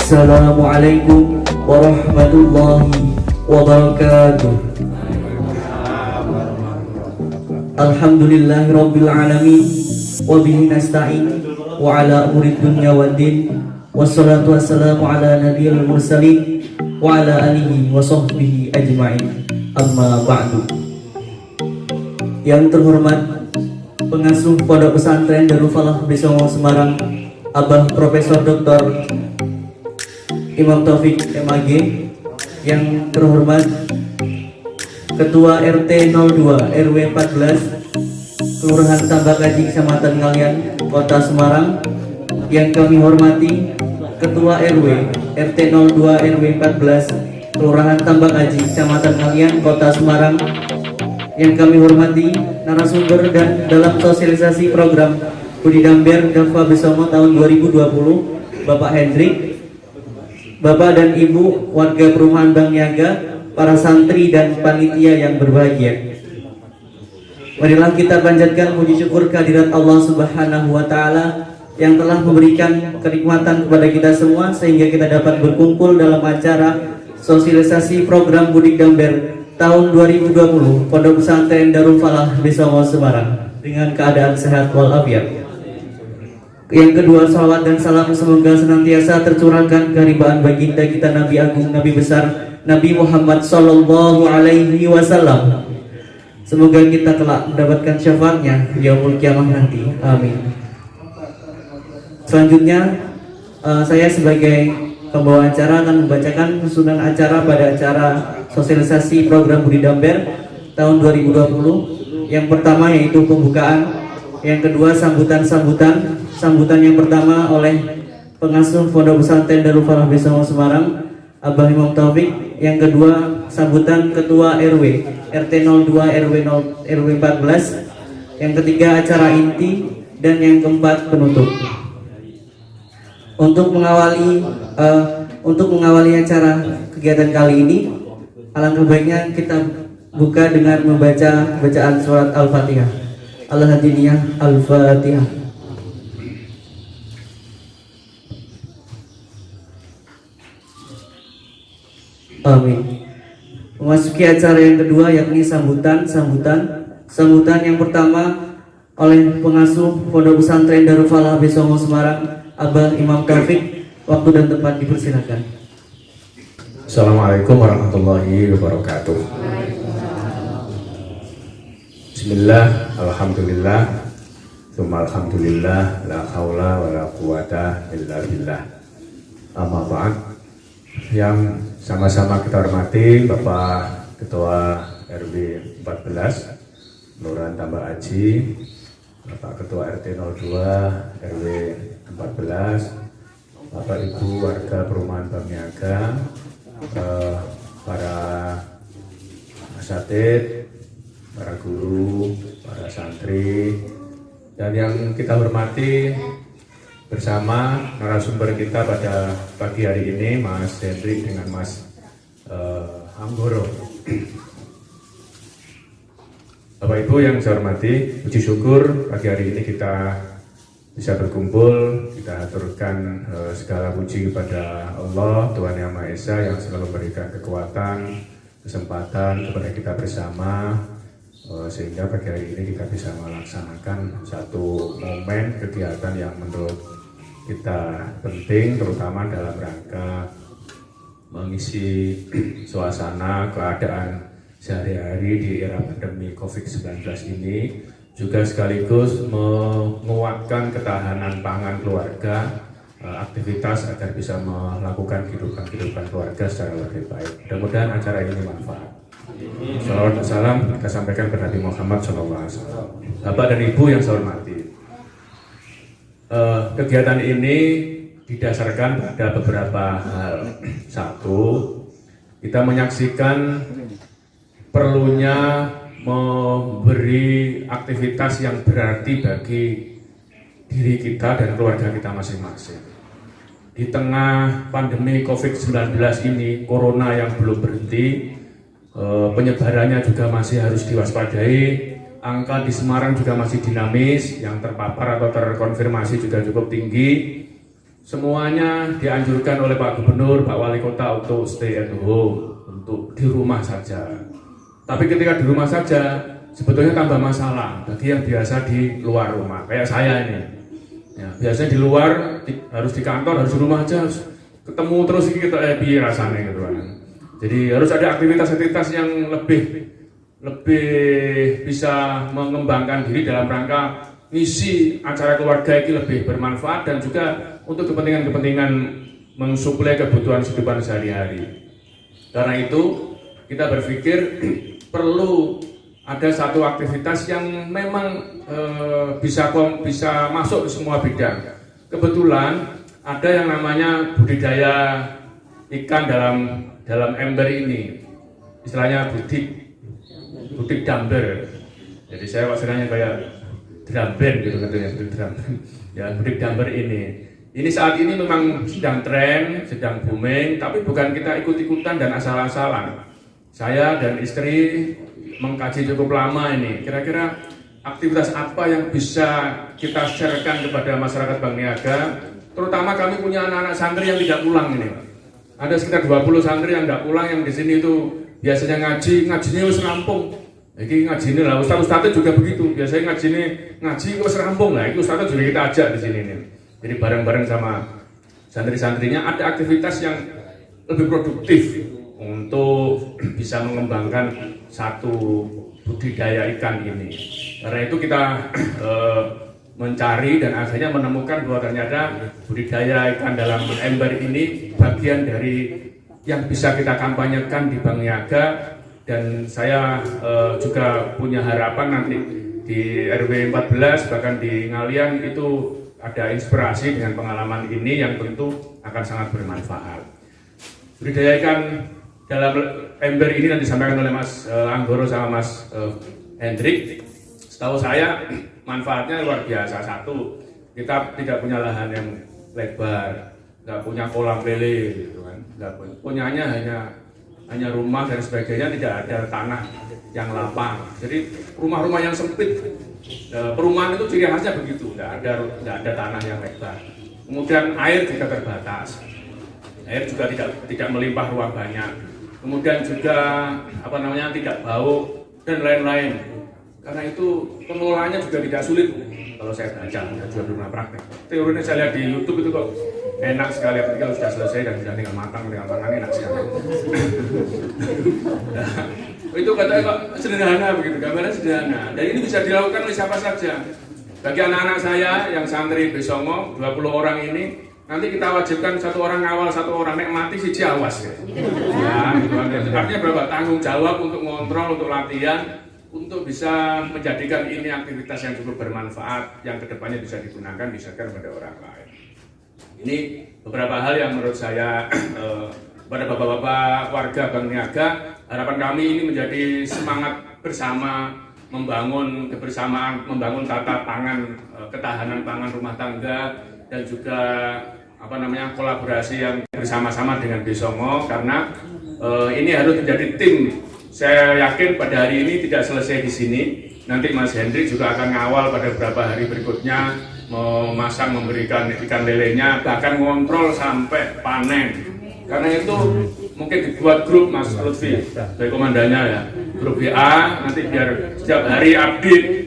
Assalamualaikum warahmatullahi wabarakatuh. Alhamdulillahirabbil alamin wa bihi nasta'in wa ala umuri dunya waddin wassalatu wassalamu ala nabiyil mursalin wa ala alihi wa sahbihi ajma'in. Amma ba'du. Yang terhormat pengasuh Pondok Pesantren Darul Falah Besongo Semarang, Abah Profesor Dr. Imam Taufik MAG. Yang terhormat Ketua RT 02 RW 14 Kelurahan Tambakaji Kecamatan Ngalian Kota Semarang. Yang kami hormati Ketua RW RT 02 RW 14 Kelurahan Tambakaji Kecamatan Ngalian Kota Semarang. Yang kami hormati narasumber dan dalam sosialisasi program Budi Damber Dafa Besongo tahun 2020, Bapak Hendrik, Bapak dan Ibu warga perumahan Bang Niaga, para santri dan panitia yang berbahagia. Marilah kita panjatkan puji syukur kehadirat Allah Subhanahu wa taala yang telah memberikan kenikmatan kepada kita semua sehingga kita dapat berkumpul dalam acara sosialisasi program Budi Damber tahun 2020 Pondok Pesantren Darul Falah Besongo Semarang dengan keadaan sehat walafiat. Yang kedua, salawat dan salam semoga senantiasa tercurahkan kehariban baginda kita Nabi Agung, Nabi besar, Nabi Muhammad Sallallahu Alaihi Wasallam. Semoga kita kelak mendapatkan syafaatnya yaumul kiamah nanti. Amin. Selanjutnya, saya sebagai pembawa acara akan membacakan susunan acara pada acara sosialisasi program Budi Damber tahun 2020. Yang pertama yaitu pembukaan, yang kedua sambutan yang pertama oleh pengasuh Pondok Pesantren Darul Falah Besongo Semarang, Abah Imam Taufik. Yang kedua sambutan Ketua RW RT 02 RW 14. Yang ketiga acara inti, dan yang keempat penutup. Untuk mengawali acara kegiatan kali ini, alangkah baiknya kita buka dengan membaca bacaan surat Al-Fatihah. Al-Hadiniyah Al-Fatihah. Amin. Memasuki acara yang kedua yakni sambutan yang pertama oleh pengasuh Pondok Pesantren Darul Falah Besongo Semarang, Abah Imam Taufik. Waktu dan tempat dipersilakan. Assalamualaikum warahmatullahi wabarakatuh. Bismillah, alhamdulillah, tsumma alhamdulillah, la haula wa la quwata illa billah. Amma ba'd. Yang sama-sama kita hormati Bapak Ketua RW 14 Kelurahan Tambak Aji, Bapak Ketua RT 02 RW 14, Bapak Ibu warga perumahan Bang Niaga, para asatid, para guru, para santri, dan yang kita hormati bersama narasumber kita pada pagi hari ini, Mas Hendrik dengan Mas Anggoro. Bapak Ibu yang saya hormati, puji syukur pagi hari ini kita bisa berkumpul. Kita aturkan segala puji kepada Allah Tuhan Yang Maha Esa yang selalu memberikan kekuatan, kesempatan kepada kita bersama, sehingga pagi hari ini kita bisa melaksanakan satu momen kegiatan yang menurut kita penting, terutama dalam rangka mengisi suasana keadaan sehari-hari di era pandemi COVID-19 ini, juga sekaligus menguatkan ketahanan pangan keluarga, aktivitas agar bisa melakukan kehidupan keluarga secara lebih baik. Mudah-mudahan acara ini manfaat. Salawat dan salam kita sampaikan kepada Nabi Muhammad SAW. Bapak dan Ibu yang saya hormati, kegiatan ini didasarkan pada beberapa hal. Satu, kita menyaksikan perlunya memberi aktivitas yang berarti bagi diri kita dan keluarga kita masing-masing. Di tengah pandemi COVID-19 ini, corona yang belum berhenti, penyebarannya juga masih harus diwaspadai. Angka di Semarang juga masih dinamis, yang terpapar atau terkonfirmasi juga cukup tinggi. semuanya dianjurkan oleh Pak Gubernur, Pak Wali Kota untuk stay at home, untuk di rumah saja. Tapi ketika di rumah saja, sebetulnya tambah masalah bagi yang biasa di luar rumah, kayak saya ini. Ya, biasanya di luar, harus di kantor, harus di rumah aja, harus ketemu terus kita rasanya gitu kan. Jadi harus ada aktivitas-aktivitas yang lebih bisa mengembangkan diri dalam rangka ngisi acara keluarga ini lebih bermanfaat dan juga untuk kepentingan-kepentingan mensuplai kebutuhan kehidupan sehari-hari. Karena itu kita berpikir perlu ada satu aktivitas yang memang bisa masuk ke semua bidang. Kebetulan ada yang namanya budidaya ikan dalam ember ini, istilahnya budik damber. Jadi saya wasiranya kayak drum band gitu katanya, ya budik damber ini. Ini saat ini memang sedang tren, sedang booming, tapi bukan kita ikut-ikutan dan asal-asalan. Saya dan istri mengkaji cukup lama ini, kira-kira aktivitas apa yang bisa kita sharekan kepada masyarakat Bank Niaga, terutama kami punya anak-anak santri yang tidak pulang ini. Ada sekitar 20 santri yang tidak pulang, yang di sini itu biasanya ngajinya harus rampung. Jadi ngaji lah, ustadz juga begitu. Biasanya ngaji harus rampung lah. Itu ustadz juga kita ajak di sini nih. Jadi bareng-bareng sama santri-santrinya ada aktivitas yang lebih produktif untuk bisa mengembangkan satu budidaya ikan ini. Karena itu kita mencari dan akhirnya menemukan bahwa ternyata budidaya ikan dalam ember ini bagian dari yang bisa kita kampanyekan di Bank Niaga. Dan saya juga punya harapan nanti di RW 14 bahkan di Ngalian itu ada inspirasi dengan pengalaman ini yang tentu akan sangat bermanfaat. Budidaya ikan dalam ember ini yang disampaikan oleh Mas Anggoro sama Mas Hendrik, setahu saya manfaatnya luar biasa. Satu, kita tidak punya lahan yang lebar, nggak punya kolam lele, gitu kan, punyanya hanya rumah dan sebagainya, tidak ada tanah yang lapang. Jadi rumah-rumah yang sempit, perumahan itu ciri khasnya begitu, tidak ada tanah yang lebar. Kemudian air juga terbatas, air juga tidak melimpah ruang banyak. Kemudian juga tidak bau dan lain-lain. Karena itu pengelolaannya juga tidak sulit. Kalau saya baca, saya juga belum pernah praktek. Teorinya saya lihat di YouTube itu kok enak sekali, ketika sudah selesai dan sudah tinggal matang, enak sekali. Itu katanya kok sederhana begitu, gambarnya sederhana. Dan ini bisa dilakukan oleh siapa saja. Bagi anak-anak saya yang santri Besongo, 20 orang ini, nanti kita wajibkan satu orang ngawal, satu orang nek mati siji awas ya. Ya, gitu kan. Artinya berapa tanggung jawab untuk ngontrol, untuk latihan, untuk bisa menjadikan ini aktivitas yang cukup bermanfaat, yang kedepannya bisa digunakan, diserahkan kepada orang lain. Ini beberapa hal yang menurut saya pada bapak-bapak warga Bank Niaga, harapan kami ini menjadi semangat bersama membangun kebersamaan, membangun tata pangan, ketahanan pangan rumah tangga, dan juga kolaborasi yang bersama-sama dengan Besongo, karena ini harus menjadi tim. Saya yakin pada hari ini tidak selesai di sini. Nanti Mas Hendrik juga akan ngawal pada beberapa hari berikutnya, memasang, memberikan ikan lelenya, bahkan ngontrol sampai panen. Karena itu mungkin dibuat grup Mas Lutfi, sebagai komandannya ya, grup WA, nanti biar setiap hari update.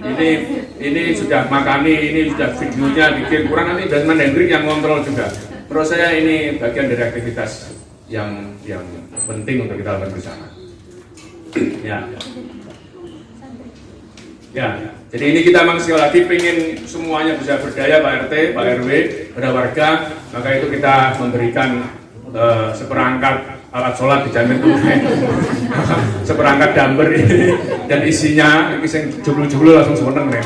Ini sudah makani, ini sudah videonya bikin kurang, nanti dan Mas Hendrik yang ngontrol juga. Menurut saya ini bagian dari aktivitas yang penting untuk kita lakukan bersama. Ya, jadi ini kita memang sekali lagi ingin semuanya bisa berdaya, Pak RT, Pak RW, pada warga, maka itu kita memberikan seperangkat alat sholat dijamin tunai, seperangkat damber ini, dan isinya, ini jublu-jublu langsung seneng nih.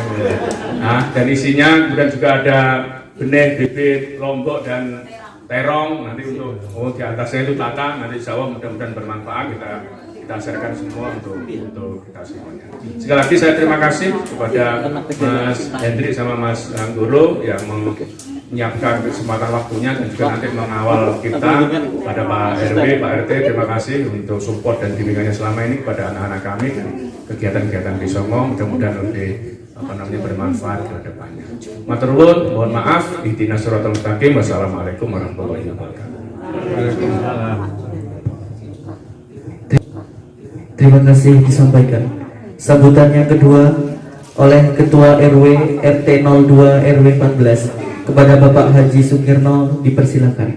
Nah, dan isinya kemudian juga ada benih, bibit, lombok, dan terong, nanti untuk di atasnya itu tata, nanti insya Allah mudah-mudahan bermanfaat, kita sharekan semua untuk kita semuanya. Sekali lagi saya terima kasih kepada Mas Hendrik sama Mas Anggoro yang menyiapkan kesempatan waktunya dan juga nanti mengawal kita, pada Pak RW, Pak RT, terima kasih untuk support dan bimbingannya selama ini kepada anak-anak kami dan kegiatan-kegiatan Besongo, mudah-mudahan lebih bermanfaat ke depannya. Matur nuwun, mohon maaf, ihdinas siratal mustaqim. Wassalamualaikum warahmatullahi wabarakatuh. Terima kasih disampaikan. Sambutan yang kedua oleh Ketua RW RT 02 RW 14 kepada Bapak Haji Sukirno, dipersilakan.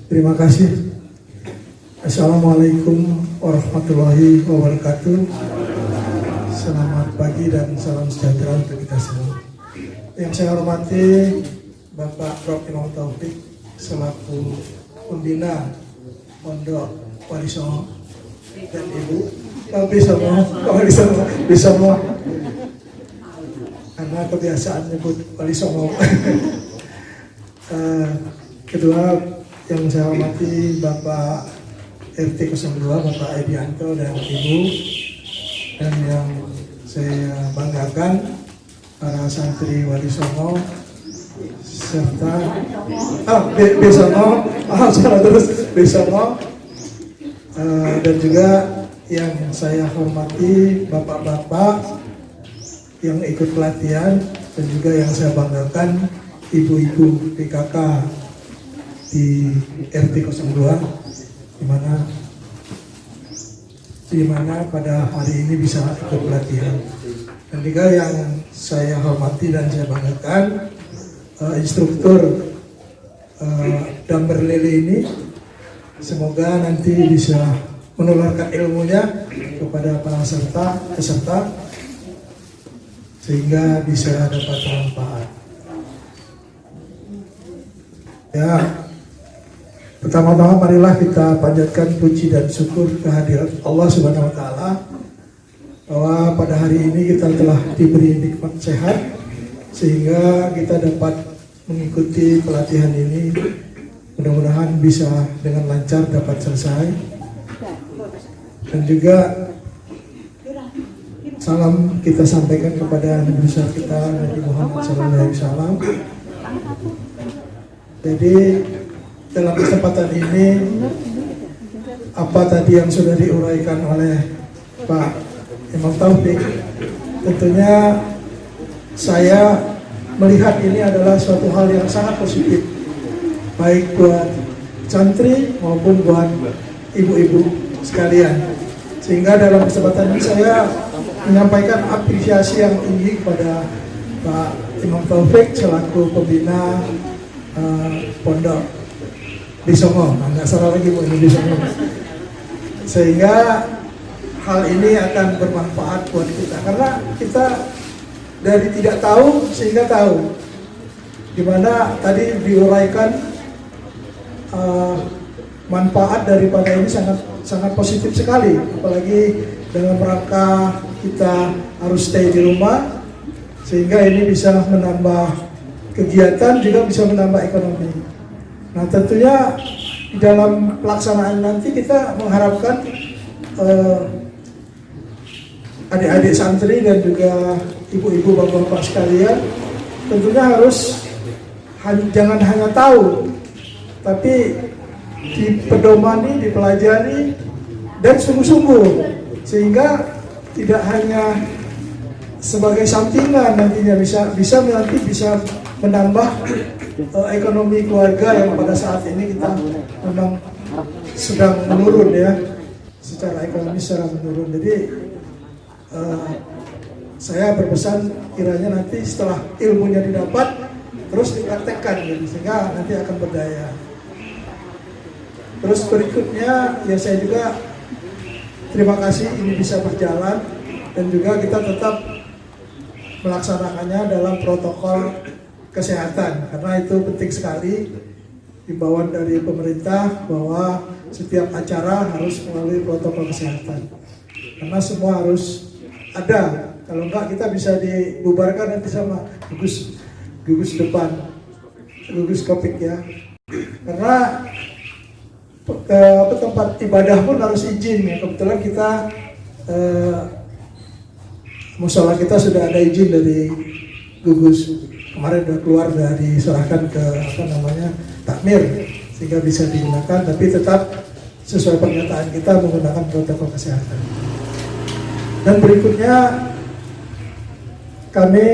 Terima kasih. Assalamualaikum warahmatullahi wabarakatuh. Selamat pagi dan salam sejahtera untuk kita semua. Yang saya hormati Bapak Prof. Imam Taufik selaku pembina Pondok Wali Songo dan Ibu Wali Songo karena kebiasaan nyebut Wali Songo. Kedua yang saya hormati Bapak RT 02 Bapak Edianto dan Ibu, dan yang saya banggakan para santri Wali Songo serta Besongo, dan juga yang saya hormati bapak-bapak yang ikut pelatihan, dan juga yang saya banggakan ibu-ibu PKK di RT 02 di mana pada hari ini bisa ikut pelatihan. Dan juga yang saya hormati dan saya banggakan instruktur Damber Lele ini, semoga nanti bisa menularkan ilmunya kepada para peserta sehingga bisa dapat manfaat. Ya, pertama-tama marilah kita panjatkan puji dan syukur kehadirat Allah Subhanahu wa taala bahwa pada hari ini kita telah diberi nikmat sehat sehingga kita dapat mengikuti pelatihan ini. Mudah-mudahan bisa dengan lancar dapat selesai. Dan juga salam kita sampaikan kepada Nabi besar kita Nabi Muhammad SAW. Jadi dalam kesempatan ini apa tadi yang sudah diuraikan oleh Pak Imam Taufik, tentunya saya melihat ini adalah suatu hal yang sangat positif, baik buat santri maupun buat ibu-ibu sekalian. Sehingga dalam kesempatan ini saya menyampaikan apresiasi yang tinggi kepada Pak Imam Taufik selaku pembina Pondok di Songo, nggak salah lagi Bu, ini di Songo. Sehingga hal ini akan bermanfaat buat kita, karena kita dari tidak tahu sehingga tahu. Dimana tadi diuraikan manfaat daripada ini sangat positif sekali, apalagi dalam rangka kita harus stay di rumah, sehingga ini bisa menambah kegiatan, juga bisa menambah ekonomi. Nah, tentunya di dalam pelaksanaan nanti kita mengharapkan adik-adik santri dan juga ibu-ibu bapak-bapak sekalian tentunya harus jangan hanya tahu, tapi dipedomani, dipelajari dan sungguh-sungguh, sehingga tidak hanya sebagai sampingan, nantinya bisa menambah ekonomi keluarga yang pada saat ini kita memang sedang menurun ya, secara ekonomi secara menurun. Jadi saya berpesan kiranya nanti setelah ilmunya didapat terus dipraktekkan gitu, sehingga nanti akan berdaya. Terus berikutnya ya saya juga terima kasih ini bisa berjalan, dan juga kita tetap melaksanakannya dalam protokol kesehatan, karena itu penting sekali himbauan dari pemerintah bahwa setiap acara harus melalui protokol kesehatan, karena semua harus ada. Kalau enggak kita bisa dibubarkan nanti sama gugus depan, gugus Covid ya, karena tempat ibadah pun harus izin ya. Kebetulan kita musola kita sudah ada izin dari gugus, kemarin sudah keluar, sudah diserahkan ke takmir sehingga bisa digunakan. Tapi tetap sesuai pernyataan kita menggunakan protokol kesehatan. Dan berikutnya kami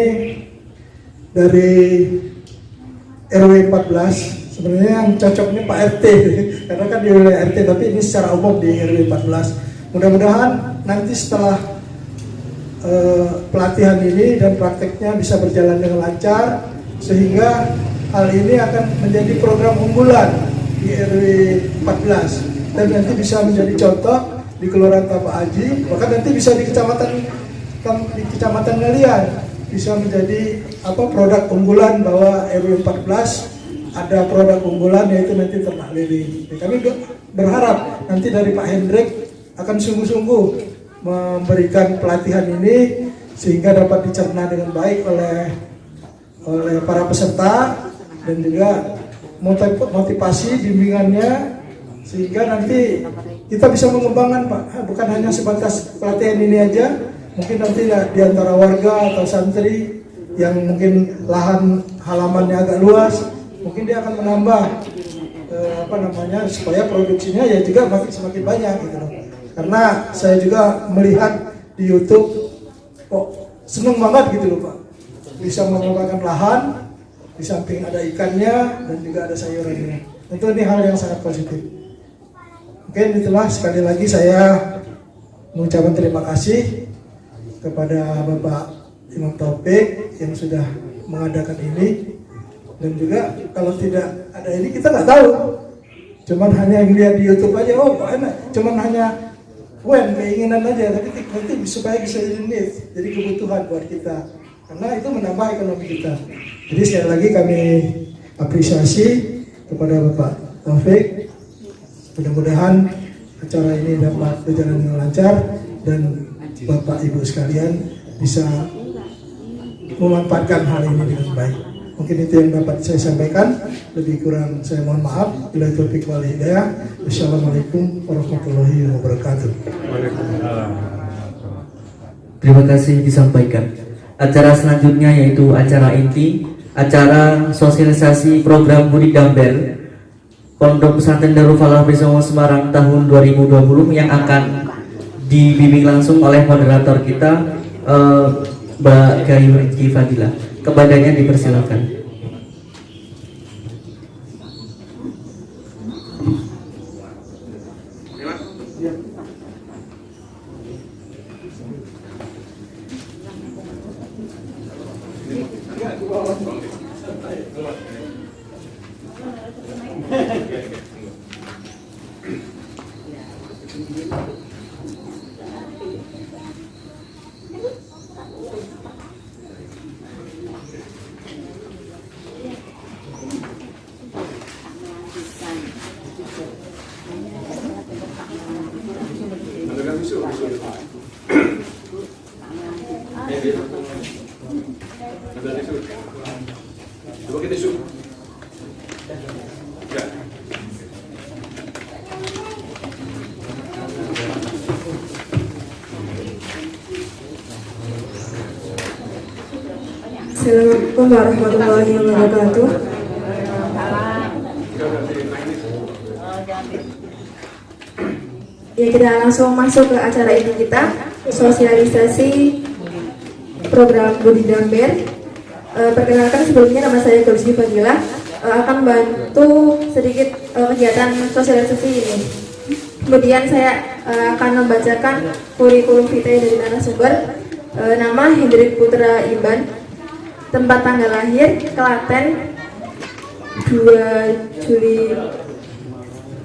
dari RW 14, sebenarnya yang cocok ini Pak RT karena kan di wilayah RT, tapi ini secara umum di RW 14. Mudah-mudahan nanti setelah pelatihan ini dan prakteknya bisa berjalan dengan lancar, sehingga hal ini akan menjadi program unggulan di RW 14 dan nanti bisa menjadi contoh di Kelurahan Tapak Haji, bahkan nanti bisa di kecamatan Ngalian bisa menjadi produk unggulan, bahwa RW 14 ada produk unggulan yaitu nanti ternak lele. Kami berharap nanti dari Pak Hendrik akan sungguh-sungguh memberikan pelatihan ini sehingga dapat dicerna dengan baik oleh para peserta, dan juga motivasi bimbingannya sehingga nanti kita bisa mengembangkan, Pak, bukan hanya sebatas pelatihan ini aja. Mungkin nanti di antara warga atau santri yang mungkin lahan halamannya agak luas, mungkin dia akan menambah supaya produksinya ya juga semakin banyak gitu loh. Karena saya juga melihat di YouTube kok seneng banget gitu loh, Pak, bisa mengembangkan lahan di samping ada ikannya dan juga ada sayurannya. Tentu ini hal yang sangat positif. Mungkin itulah, sekali lagi saya mengucapkan terima kasih kepada Bapak Imam Taufik yang sudah mengadakan ini, dan juga kalau tidak ada ini kita nggak tahu, cuman hanya lihat di YouTube aja, oh kok enak, cuman hanya keinginan aja, tapi nanti supaya bisa jadi kebutuhan buat kita, karena itu menambah ekonomi kita. Jadi sekali lagi kami apresiasi kepada Bapak Taufik. Mudah-mudahan acara ini dapat berjalan dengan lancar dan Bapak Ibu sekalian bisa memanfaatkan hal ini dengan baik. Mungkin itu yang dapat saya sampaikan. Lebih kurang saya mohon maaf. Bila taufiq wal hidayah. Wassalamualaikum warahmatullahi wabarakatuh. Terima kasih disampaikan. Acara selanjutnya yaitu acara inti, acara sosialisasi program Budi Damber Pondok Pesantren Darul Falah Besongo Semarang tahun 2020 yang akan dibimbing langsung oleh moderator kita Mbak Gayu Rizky Fadilah. Kepadanya dipersilakan. Assalamualaikum warahmatullahi wabarakatuh. Ya, kita langsung masuk ke acara ini kita, sosialisasi program Budi Damber. Perkenalkan, sebelumnya nama saya Gausy Fadilah, akan bantu sedikit kegiatan sosialisasi ini. Kemudian saya akan membacakan kurikulum vitae dari narasumber. Nama Hendrik Putra Iban, tempat tanggal lahir Klaten 2 Juli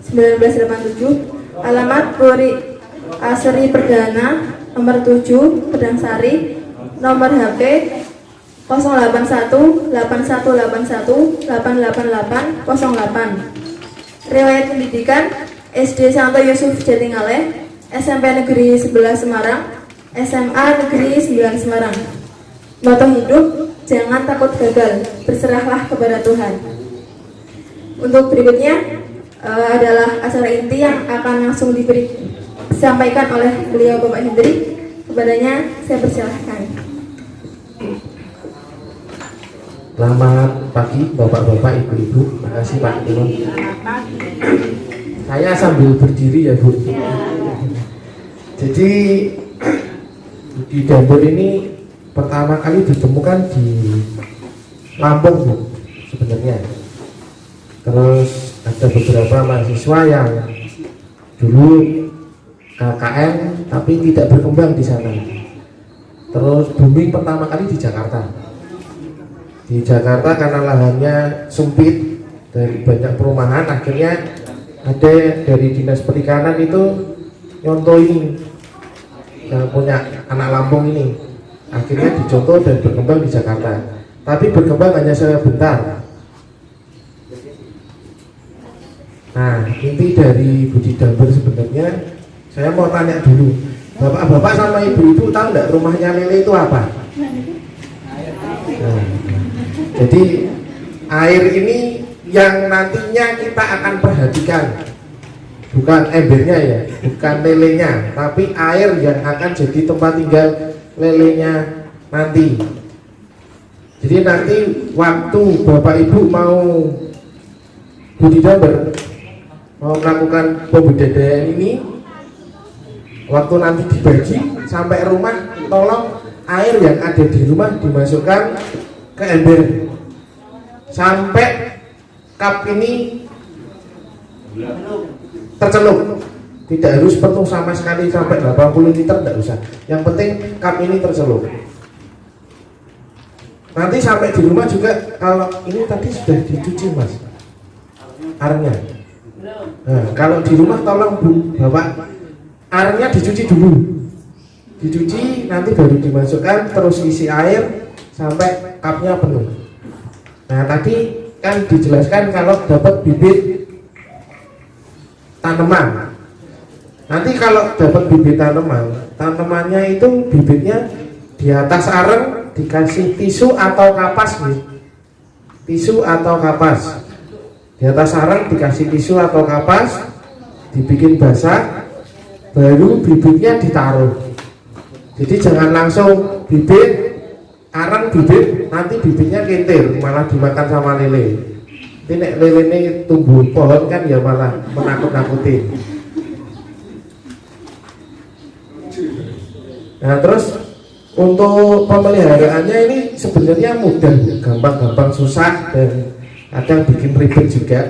1987, alamat Puri Asri Perdana nomor 7 Pedangsari, nomor HP 081 8181 888 08. Riwayat pendidikan SD Santo Yusuf Jatingaleh, SMP Negeri 11 Semarang, SMA Negeri 9 Semarang. Moto hidup, jangan takut gagal, berserahlah kepada Tuhan. Untuk berikutnya adalah acara inti yang akan langsung disampaikan oleh beliau Bapak Hendrik. Kepadanya saya persilahkan. Selamat pagi Bapak-bapak, Ibu-ibu. Terima kasih Pak Imam. Saya sambil berdiri ya Bu. Jadi di Damber ini pertama kali ditemukan di Lampung Bu sebenarnya. Terus ada beberapa mahasiswa yang dulu KKN tapi tidak berkembang di sana. Terus booming pertama kali di Jakarta. Di Jakarta karena lahannya sempit dari banyak perumahan, akhirnya ada dari Dinas Perikanan itu nyontoh ini yang punya anak Lampung ini, akhirnya dicontoh dan berkembang di Jakarta. Tapi berkembang hanya sebentar. Nah, inti dari Budi Damber sebenarnya saya mau tanya dulu, bapak-bapak sama ibu-ibu tahu nggak rumahnya lele itu apa? Nah, jadi air ini yang nantinya kita akan perhatikan, bukan embernya ya, bukan lelenya, tapi air yang akan jadi tempat tinggal lelenya nanti. Jadi nanti waktu bapak ibu mau budidaya, mau melakukan pembudidayaan ini, waktu nanti dibagi sampai rumah, tolong air yang ada di rumah dimasukkan ke ember sampai cup ini tercelup. Tidak harus penuh sama sekali sampai 80 liter, tidak usah. Yang penting cup ini tercelup. Nanti sampai di rumah juga, kalau ini tadi sudah dicuci mas airnya. Nah, kalau di rumah tolong Bu, bapak airnya dicuci dulu. Dicuci nanti baru dimasukkan, terus isi air sampai cupnya penuh. Nah tadi kan dijelaskan kalau dapat bibit tanaman. Nanti kalau dapat bibit tanaman, tanamannya itu bibitnya di atas areng dikasih tisu atau kapas nih. Tisu atau kapas. Di atas areng dikasih tisu atau kapas, dibikin basah, baru bibitnya ditaruh. Jadi jangan langsung bibit, areng bibit, nanti bibitnya kintir, malah dimakan sama lele. Nanti nek lele ini tumbuh pohon kan ya malah menakut-nakutin. Nah terus untuk pemeliharaannya ini sebenarnya mudah, gampang-gampang, susah dan kadang bikin ribet juga.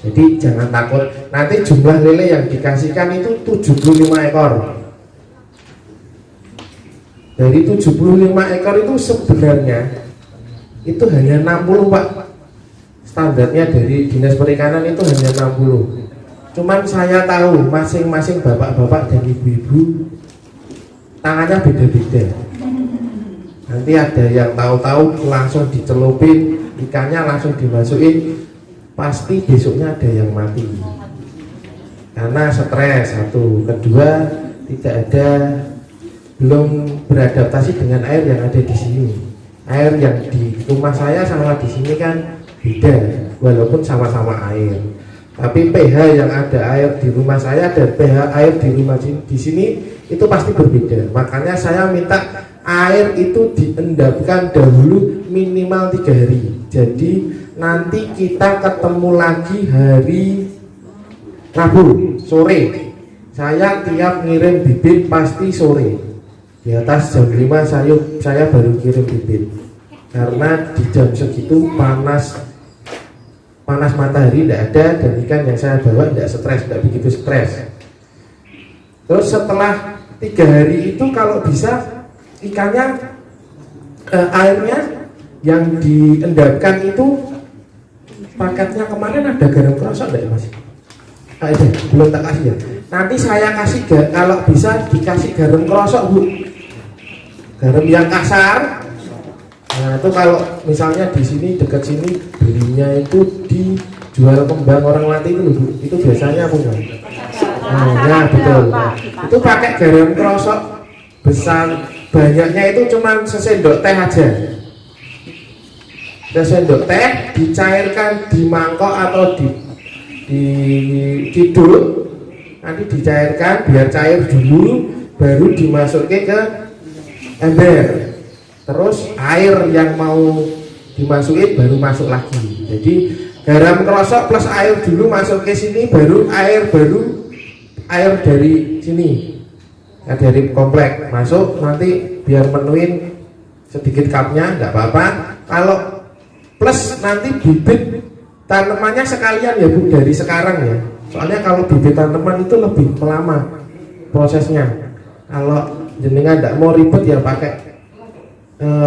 Jadi jangan takut. Nanti jumlah lele yang dikasihkan itu 75 ekor. Dari 75 ekor itu sebenarnya itu hanya 60 Pak. Standarnya dari Dinas Perikanan itu hanya 60. Cuman saya tahu masing-masing bapak-bapak dan ibu-ibu tangannya beda-beda. Nanti ada yang tahu-tahu langsung dicelupin ikannya, langsung dimasukin, pasti besoknya ada yang mati karena stres. Satu, kedua tidak ada, belum beradaptasi dengan air yang ada di sini. Air yang di rumah saya sama di sini kan beda, walaupun sama-sama air, tapi pH yang ada air di rumah saya dan pH air di rumah di sini itu pasti berbeda. Makanya saya minta air itu diendapkan dahulu minimal 3 hari. Jadi nanti kita ketemu lagi hari Rabu sore. Saya tiap ngirim bibit pasti sore. Di atas jam 5 saya baru kirim bibit. Karena di jam segitu panas matahari tidak ada, dan ikan yang saya bawa tidak stres, tidak begitu stres. Terus setelah 3 hari itu kalau bisa ikannya airnya yang diendapkan itu paketnya kemarin ada garam krosok enggak Mas? Ada, belum tak kasih ya. Nanti saya kasih kalau bisa dikasih garam krosok Bu. Garam yang kasar. Nah itu kalau misalnya di sini dekat sini belinya itu dijual kembang orang mati itu Bu. Itu biasanya punya. Nah ya betul. Nah, itu pakai garam krosok besar, banyaknya itu cuma sesendok teh aja. Sesendok teh dicairkan di mangkok atau di kidul, nanti dicairkan biar cair dulu, baru dimasukin ke ember. Terus air yang mau dimasukin baru masuk lagi. Jadi garam kerosok plus air dulu masuk ke sini, baru air dari sini, ya, dari komplek masuk, nanti biar menuin sedikit cupnya nggak apa-apa. Kalau plus nanti bibit tanamannya sekalian ya Bu, dari sekarang ya, soalnya kalau bibit tanaman itu lebih lama prosesnya. Kalau jenengan nggak mau ribet ya pakai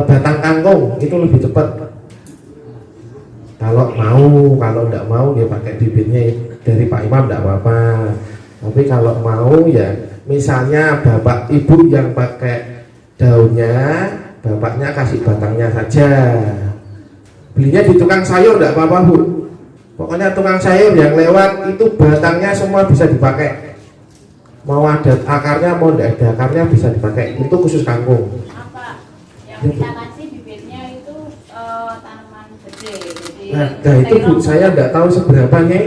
batang kangkung, itu lebih cepat. Kalau nggak mau ya pakai bibitnya dari Pak Imam nggak apa-apa. Tapi kalau mau ya misalnya bapak ibu yang pakai daunnya, bapaknya kasih batangnya saja. Belinya di tukang sayur nggak apa-apa Bu. Pokoknya tukang sayur yang lewat itu batangnya semua bisa dipakai. Mau ada akarnya mau tidak ada akarnya bisa dipakai. Itu khusus kangkung. Apa yang kita kasih bibitnya itu tanaman gede. Jadi Nah itu Bu, saya tidak tahu seberapanya.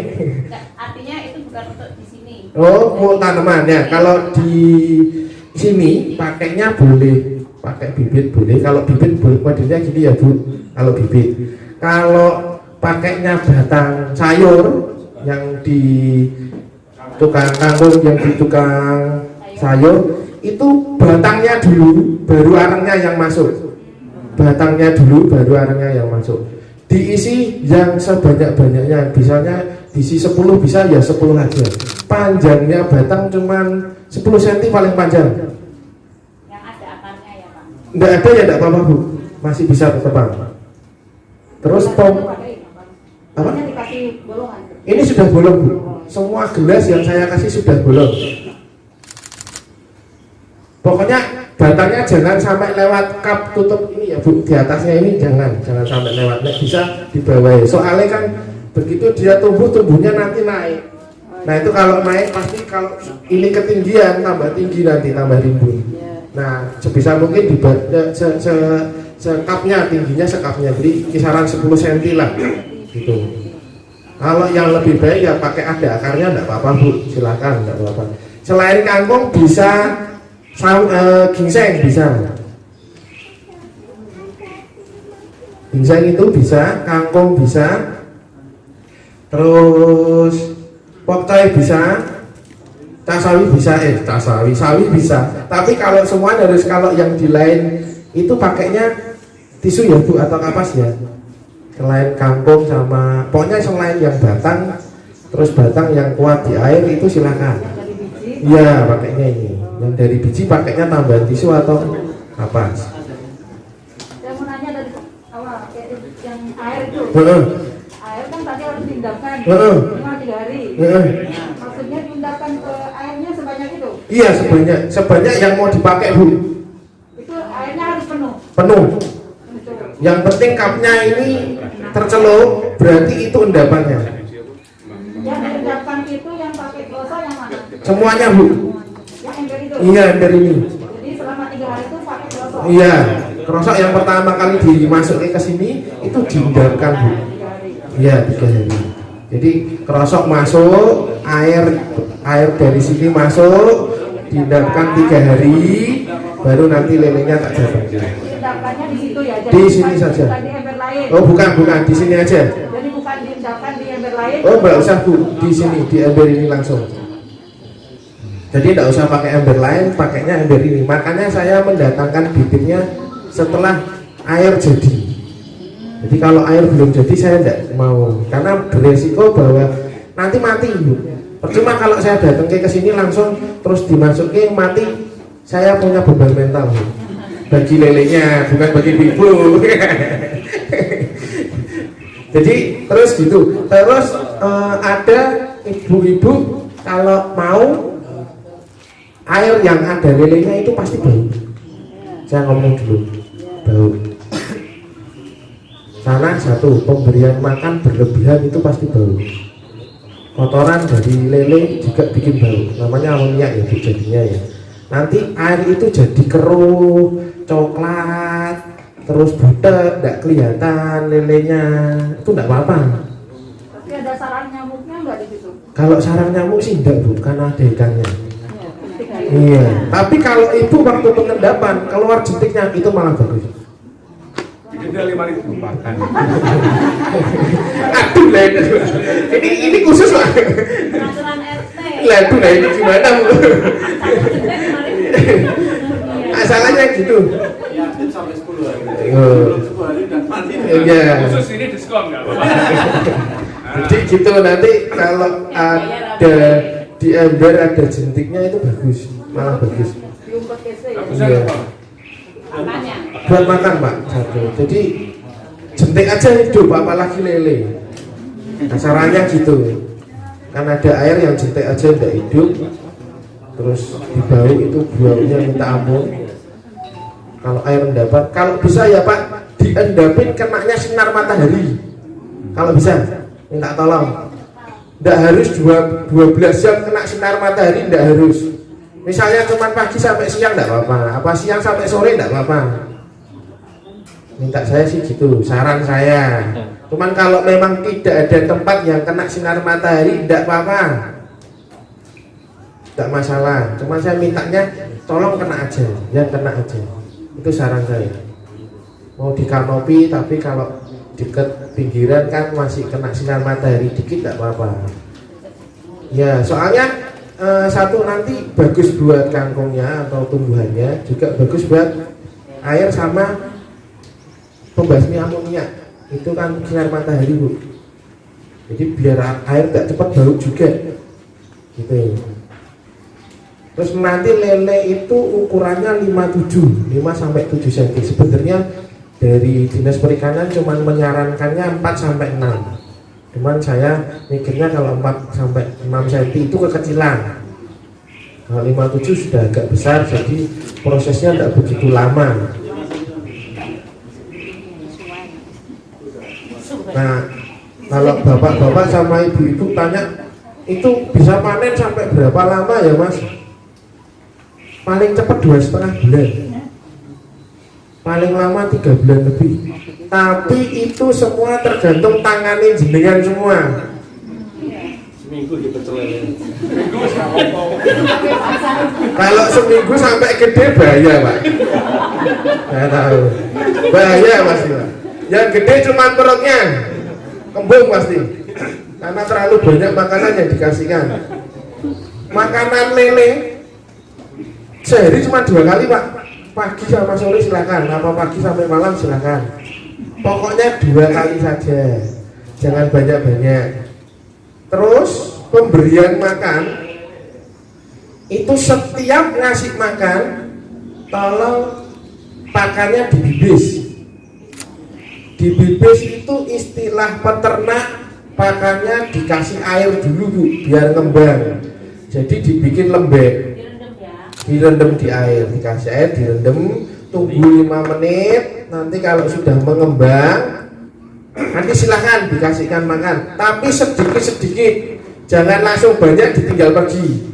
artinya itu bukan untuk di sini. Oh, mau tanaman ya. Kalau di sini pakainya boleh pakai bibit boleh. Kalau bibit modelnya gini ya Bu. Kalau bibit. Kalau pakainya batang sayur yang di tukang kangkung, yang di tukang sayur itu batangnya dulu, baru arangnya yang masuk. Batangnya dulu, baru arangnya yang masuk. Diisi yang sebanyak-banyaknya, misalnya diisi 10 bisa ya 10 aja. Panjangnya batang cuman 10 cm paling panjang. Yang ada akarnya ya Pak. Nggak ada ya nggak apa-apa Bu, masih bisa berkembang. Terus apa? Dikasih bolongan. Ini sudah bolong Bu, semua gelas yang saya kasih sudah bolong. Pokoknya batangnya jangan sampai lewat kap tutup ini ya Bu, di atasnya ini jangan sampai lewat. Nggak bisa di bawah. Soalnya kan begitu dia tumbuhnya nanti naik. Nah itu kalau naik pasti kalau ini ketinggian tambah tinggi nanti tambah rimbun. Nah sebisa mungkin di sekapnya tingginya sekapnya, jadi kisaran 10 cm lah gitu. Kalau yang lebih baik ya pakai ada akarnya enggak apa-apa Bu, silakan enggak apa-apa. Selain kangkung bisa ginseng bisa. Ginseng itu bisa, kangkung bisa. Terus pokcai bisa. Casawi bisa, sawi bisa. Tapi kalau semua harus, kalau yang di lain itu pakainya tisu ya Bu atau kapas ya. Selain kangkung sama pokoknya selain yang batang, terus batang yang kuat di air itu silakan. Iya pakainya ini. Yang dari biji pakainya tambahan tisu atau kapas. Saya mau nanya dari awal, yang air itu. Air kan tadi harus diendapkan 5-3 hari. Maksudnya diendapkan ke airnya sebanyak itu? Iya sebanyak yang mau dipakai Bu. Itu airnya harus penuh. Penuh. Yang penting kapnya ini tercelup, berarti itu endapannya. Yang diendapkan itu yang pakai glosa yang mana? Semuanya Bu. Yang ember itu? Iya ember ini. Jadi selama 3 hari itu pakai glosa? Iya. Kerosok yang pertama kali dimasukin ke sini itu diendapkan Bu. 3 hari. Iya 3 hari. Jadi kerosok masuk, air dari sini masuk, diendapkan 3 hari, baru nanti lelenya tak dapat. Diendapkannya di situ ya? Jadi Di sini saja. Bukan di ember lain? Oh bukan di sini aja. Jadi bukan diendapkan di ember lain? Oh nggak usah Bu, di sini di ember ini langsung. Jadi nggak usah pakai ember lain, pakainya ember ini. Makanya saya mendatangkan bibitnya setelah air jadi. Jadi kalau air belum jadi saya tidak mau, karena beresiko bahwa nanti mati Bu. Percuma kalau saya datang ke sini langsung terus dimasukin mati, saya punya beban mental Bu. Bagi lelenya, bukan bagi ibu. Jadi terus gitu. Terus ada ibu-ibu kalau mau air yang ada lelenya itu pasti bau. Saya ngomong dulu, bau. Karena satu, pemberian makan berlebihan itu pasti bau. Kotoran dari lele juga bikin bau. Namanya amoniak ya jadinya ya. Nanti air itu jadi keruh, coklat, terus butek, tidak kelihatan lelenya. Itu tidak apa-apa. Tapi ada sarang nyamuknya nggak di situ? Kalau sarang nyamuk sih tidak Bu, karena ada ikannya. Iya. Tapi kalau ibu waktu pengendapan keluar jentiknya itu malah bagus. Denda 5.000 lupakan. Aduh lah ini khusus lah. Peraturan RT. Lah itu lah ini gimana Bu? Asalnya gitu. Sampai 10 hari. Oh. 10 hari dan mati. Iya. Khusus ini diskon nggak apa-apa. Jadi gitu nanti kalau ada di ember ada jentiknya itu bagus, malah bagus. Diumpet kese ya. Iya. Makanya. Buat makan Pak satu. Jadi jentik aja hidup, apalagi lele. Asarannya gitu. Kan ada air yang jentik aja tidak hidup. Terus di bau itu baunya minta ampun. Kalau air endapan, kalau bisa ya Pak diendapin kenanya sinar matahari. Kalau bisa, minta tolong. Tidak harus 12 jam kena sinar matahari, tidak harus. Misalnya cuma pagi sampai siang tidak apa-apa, apa siang sampai sore tidak apa-apa. Minta saya sih gitu, saran saya. Cuman kalau memang tidak ada tempat yang kena sinar matahari, tidak apa-apa, tidak masalah. Cuma saya mintanya tolong kena aja, yang kena aja. Itu saran saya. Mau di kanopi tapi kalau dekat pinggiran kan masih kena sinar matahari dikit tidak apa-apa. Ya soalnya satu nanti bagus buat kangkungnya atau tumbuhannya, juga bagus buat air sama pembasmi amonia. Itu kan sinar matahari Bu. Jadi biar air tidak cepat bau juga. Gitu. Terus nanti lele itu ukurannya 5 sampai 7 cm. Sebenarnya dari Dinas Perikanan cuman menyarankannya 4 sampai 6. Cuman saya mikirnya kalau 4 sampai 6 cm itu kekecilan. Kalau 57 sudah agak besar, jadi prosesnya tidak begitu lama. Nah, kalau bapak-bapak sama ibu-ibu tanya, itu bisa panen sampai berapa lama ya Mas? Paling cepat 2,5 bulan, paling lama 3 bulan lebih. Tapi itu semua tergantung tangannya jenengan semua. Seminggu dipecel lele. Kalau seminggu sampai gede bahaya Pak. Saya tahu bahaya pasti Pak. Yang gede cuma perutnya, kembung pasti, karena terlalu banyak makanan yang dikasihkan. Makanan lele sehari cuma 2 kali Pak, pagi sama sore silakan, apa pagi sampai malam silakan. Pokoknya 2 kali saja, jangan banyak-banyak. Terus pemberian makan itu setiap ngasih makan tolong pakannya dibibis. Dibibis itu istilah peternak, pakannya dikasih air dulu Bu, biar ngembang. Jadi dibikin lembek, direndam di air, dikasih air, direndam, tunggu 5 menit. Nanti kalau sudah mengembang, nanti silahkan dikasihkan makan, tapi sedikit-sedikit, jangan langsung banyak ditinggal pergi.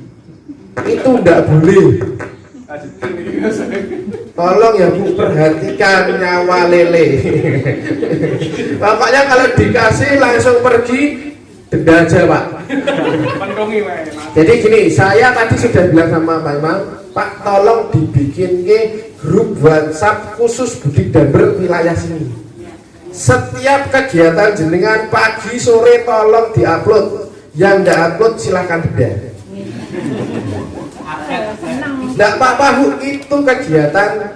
Itu tidak boleh. Tolong ya Bu, perhatikan nyawa lele. Pokoknya kalau dikasih langsung pergi, denda aja Pak. Jadi gini, saya tadi sudah bilang sama Pak Imam, Pak tolong dibikin grup WhatsApp khusus Budi Damber wilayah sini. Setiap kegiatan jenengan pagi sore tolong diupload. Yang tidak upload silahkan denda. Tidak apa-apa Bu, itu kegiatan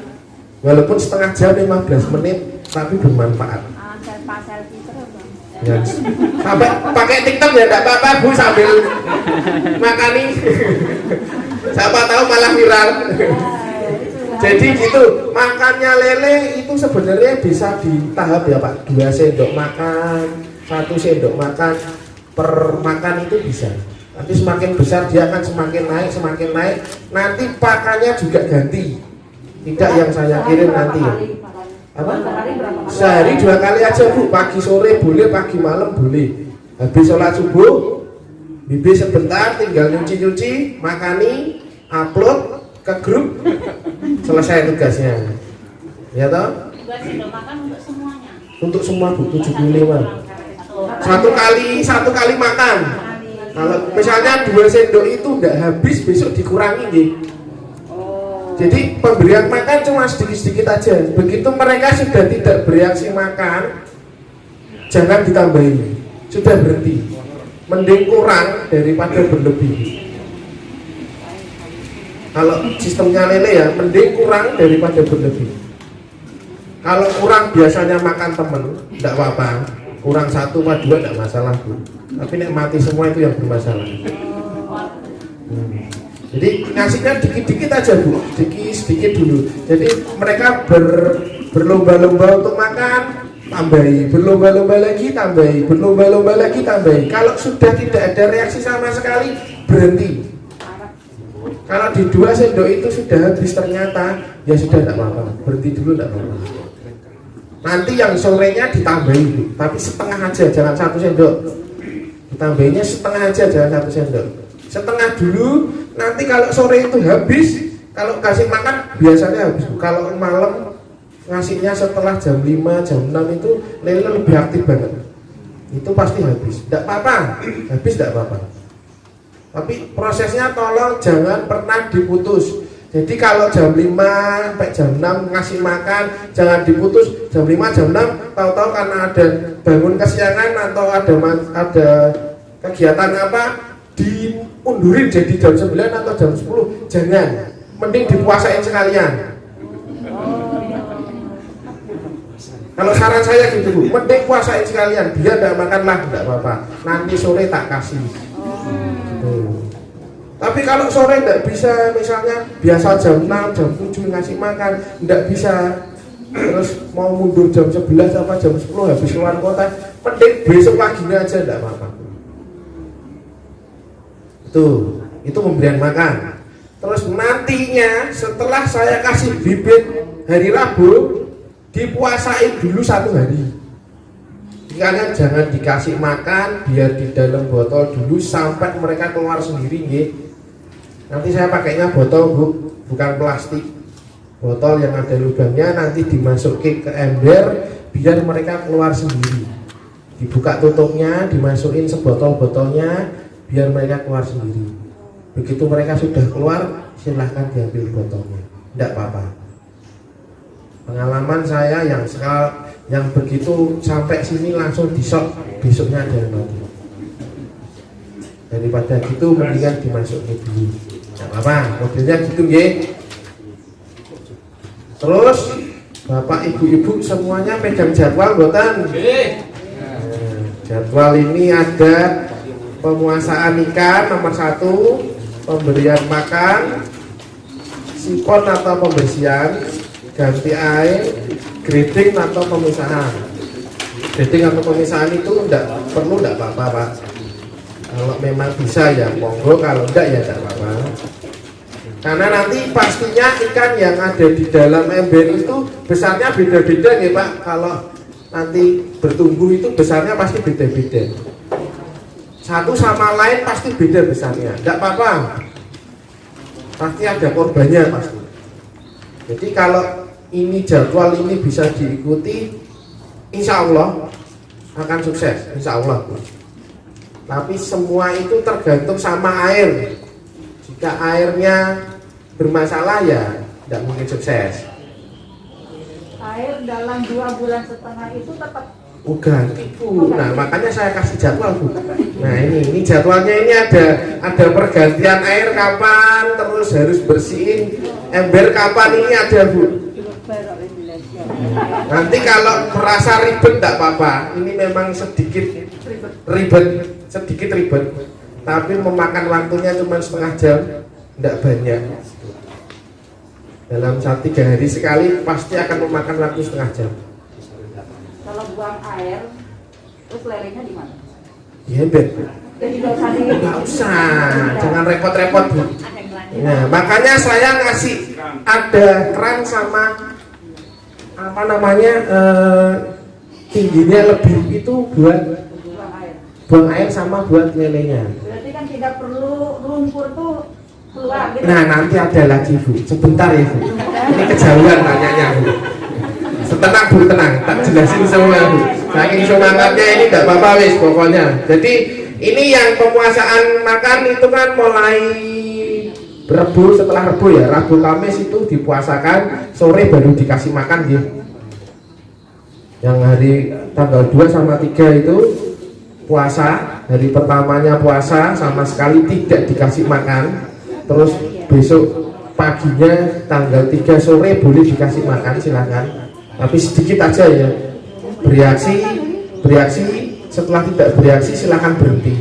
walaupun setengah jam 15 menit tapi bermanfaat. Ya. Sampai pakai TikTok ya tidak apa-apa Bu, sambil makani. Siapa tahu malah viral. Jadi gitu, makannya lele itu sebenarnya bisa di tahap ya Pak, 2 sendok makan, 1 sendok makan per makan itu bisa. Nanti semakin besar dia akan semakin naik. Nanti pakannya juga ganti, tidak yang saya kirim nanti ya. Apa? Sehari 2 kali aja Bu, pagi sore boleh, pagi malam boleh. Habis sholat subuh, bibis sebentar, tinggal nyuci-nyuci, makani, upload ke grup, selesai tugasnya. Ya toh? 2 sendok makan untuk semuanya. Untuk semua Bu, 75. Satu kali makan. Kalau misalnya 2 sendok itu tidak habis, besok dikurangi nih. Jadi pemberian makan cuma sedikit-sedikit aja. Begitu mereka sudah tidak bereaksi makan, jangan ditambahin, sudah berhenti. Mending kurang daripada berlebih. Kalau sistemnya lele ya, mending kurang daripada berlebih. Kalau kurang biasanya makan temen, tidak apa-apa. Kurang 1 atau 2 tidak masalah Bu. Tapi nek mati semua itu yang bermasalah. Jadi ngasihnya dikit-dikit aja Bu, sedikit dulu. Jadi mereka berlomba-lomba untuk makan, tambahi, berlomba-lomba lagi tambahi, berlomba-lomba lagi tambahi. Kalau sudah tidak ada reaksi sama sekali, berhenti. Kalau di 2 sendok itu sudah habis ternyata, ya sudah tidak apa-apa, berhenti dulu tidak apa-apa. Nanti yang sorenya ditambahi Bu, tapi setengah aja, jangan 1 sendok. Ditambahinya setengah aja, jangan 1 sendok. Setengah dulu, nanti kalau sore itu habis, kalau kasih makan biasanya habis Bu. Kalau malam ngasihnya setelah jam 5, jam 6 itu lele lebih aktif banget. Itu pasti habis. Tidak apa-apa, habis tidak apa-apa. Tapi prosesnya tolong jangan pernah diputus. Jadi kalau jam 5 sampai jam 6 ngasih makan, jangan diputus. Jam 5, jam 6, tahu-tahu karena ada bangun kesiangan atau ada kegiatan apa, diundurin jadi jam 9 atau jam 10. Jangan, mending dipuasain sekalian. Kalau saran saya gitu Bu, mending puasain sekalian, biar tidak makan lah, tidak apa-apa. Nanti sore tak kasih. Tapi kalau sore tidak bisa, misalnya biasa jam 6, jam 7 ngasih makan, tidak bisa, terus mau mundur jam 11 apa jam 10 habis keluar kota, mending besok paginya aja, tidak apa-apa. Itu pemberian makan. Terus nantinya setelah saya kasih bibit hari Rabu, dipuasain dulu 1 hari. Kalian jangan dikasih makan, biar di dalam botol dulu sampai mereka keluar sendiri nggih. Nanti saya pakainya botol Bu, bukan plastik. Botol yang ada lubangnya, nanti dimasukin ke ember biar mereka keluar sendiri. Dibuka tutupnya, dimasukin sebotol-botolnya biar mereka keluar sendiri. Begitu mereka sudah keluar, silahkan diambil botolnya, tidak apa-apa. Pengalaman saya yang begitu sampai sini langsung disok, besoknya ada yang mati. Daripada gitu mendingan dimasukin dulu. Tidak apa-apa, modelnya gitu nggih. Terus Bapak Ibu-ibu semuanya pegang jadwal mboten? Jadwal ini ada pemuasaan ikan nomor 1, pemberian makan, sipon atau pembersihan, ganti air, grading atau pemisahan. Grading atau pemisahan itu tidak perlu, tidak apa-apa Pak. Kalau memang bisa ya monggo, kalau enggak ya tidak apa-apa. Karena nanti pastinya ikan yang ada di dalam ember itu besarnya beda-beda ya Pak. Kalau nanti bertumbuh itu besarnya pasti beda-beda. Satu sama lain pasti beda besarnya, tidak apa-apa. Pasti ada korbannya pasti. Jadi kalau ini jadwal ini bisa diikuti, insya Allah akan sukses, insya Allah. Tapi semua itu tergantung sama air. Jika airnya bermasalah ya tidak mungkin sukses. Air dalam 2,5 bulan itu tetap Ganti Bu. Nah makanya saya kasih jadwal Bu. Nah ini jadwalnya, ini ada pergantian air kapan, terus harus bersihin ember kapan, ini ada Bu. Nanti kalau merasa ribet tidak apa-apa. Ini memang sedikit ribet, tapi memakan waktunya cuma setengah jam, tidak banyak. Dalam 3 hari sekali pasti akan memakan waktu setengah jam. kalau buang air, terus lelenya di mana? Di ember. Jadi Nggak usah, jangan repot-repot Bu. Nah makanya saya ngasih ada keran sama apa namanya tingginya lebih, itu buat buang air sama buat lelenya. Berarti kan tidak perlu lumpur tuh keluar gitu. Nah nanti ada lagi Bu, sebentar ya Bu, ini kejauhan tanyanya Bu. Tenang Bu, tenang, tak jelasin semua Bu. Saking semangatnya ini tidak apa-apa wis pokoknya. Jadi ini yang pemuasaan makan itu kan mulai Rebu, setelah Rebu ya, Rabu Kamis itu dipuasakan, sore baru dikasih makan gitu. Yang hari tanggal 2 sama 3 itu puasa, hari pertamanya puasa sama sekali tidak dikasih makan. Terus besok paginya tanggal 3 sore boleh dikasih makan, silahkan. Tapi sedikit aja ya. Bereaksi, setelah tidak bereaksi silahkan berhenti.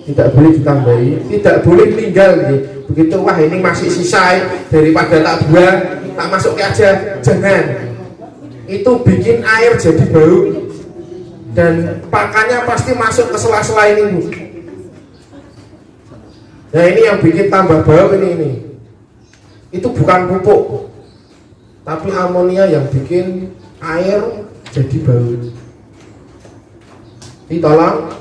Tidak boleh ditambahi, tidak boleh meninggal gitu. Begitu, wah ini masih sisa daripada tak buang, tak masukin aja, jangan. Itu bikin air jadi bau dan pakannya pasti masuk ke sela-sela ini, Bu. Nah ini yang bikin tambah bau ini. Itu bukan pupuk, tapi amonia yang bikin air jadi bau. Ditolong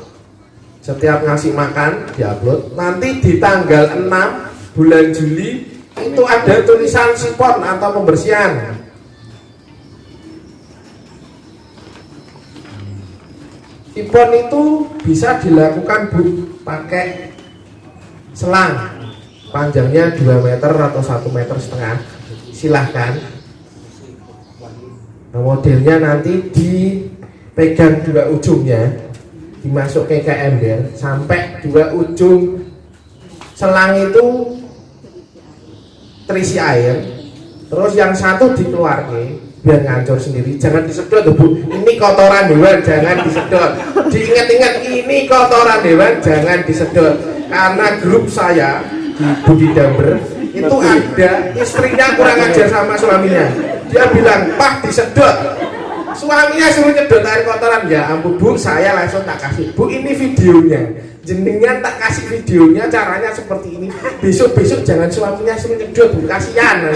setiap ngasih makan diupload. Nanti di tanggal 6 bulan Juli itu ada tulisan sipon atau pembersihan. Sipon itu bisa dilakukan, Bu, pakai selang panjangnya 2 meter atau 1,5 meter. Silahkan. Nah, modelnya nanti dipegang dua ujungnya, dimasukin ke ember sampai dua ujung selang itu terisi air, terus yang satu dikeluarkan biar ngancur sendiri. Jangan disedot, Bu, ini kotoran hewan, jangan disedot. Diingat-ingat, ini kotoran hewan, jangan disedot. Karena grup saya di Budidamber itu ada istrinya kurang ajar sama suaminya. Dia bilang, "Pak, disedot." Suaminya suruh nyedot air kotoran. Ya ampun, Bu, saya langsung tak kasih, "Bu, ini videonya, jenengan tak kasih videonya, caranya seperti ini. Besok-besok jangan suaminya suruh nyedot, Bu, kasihan."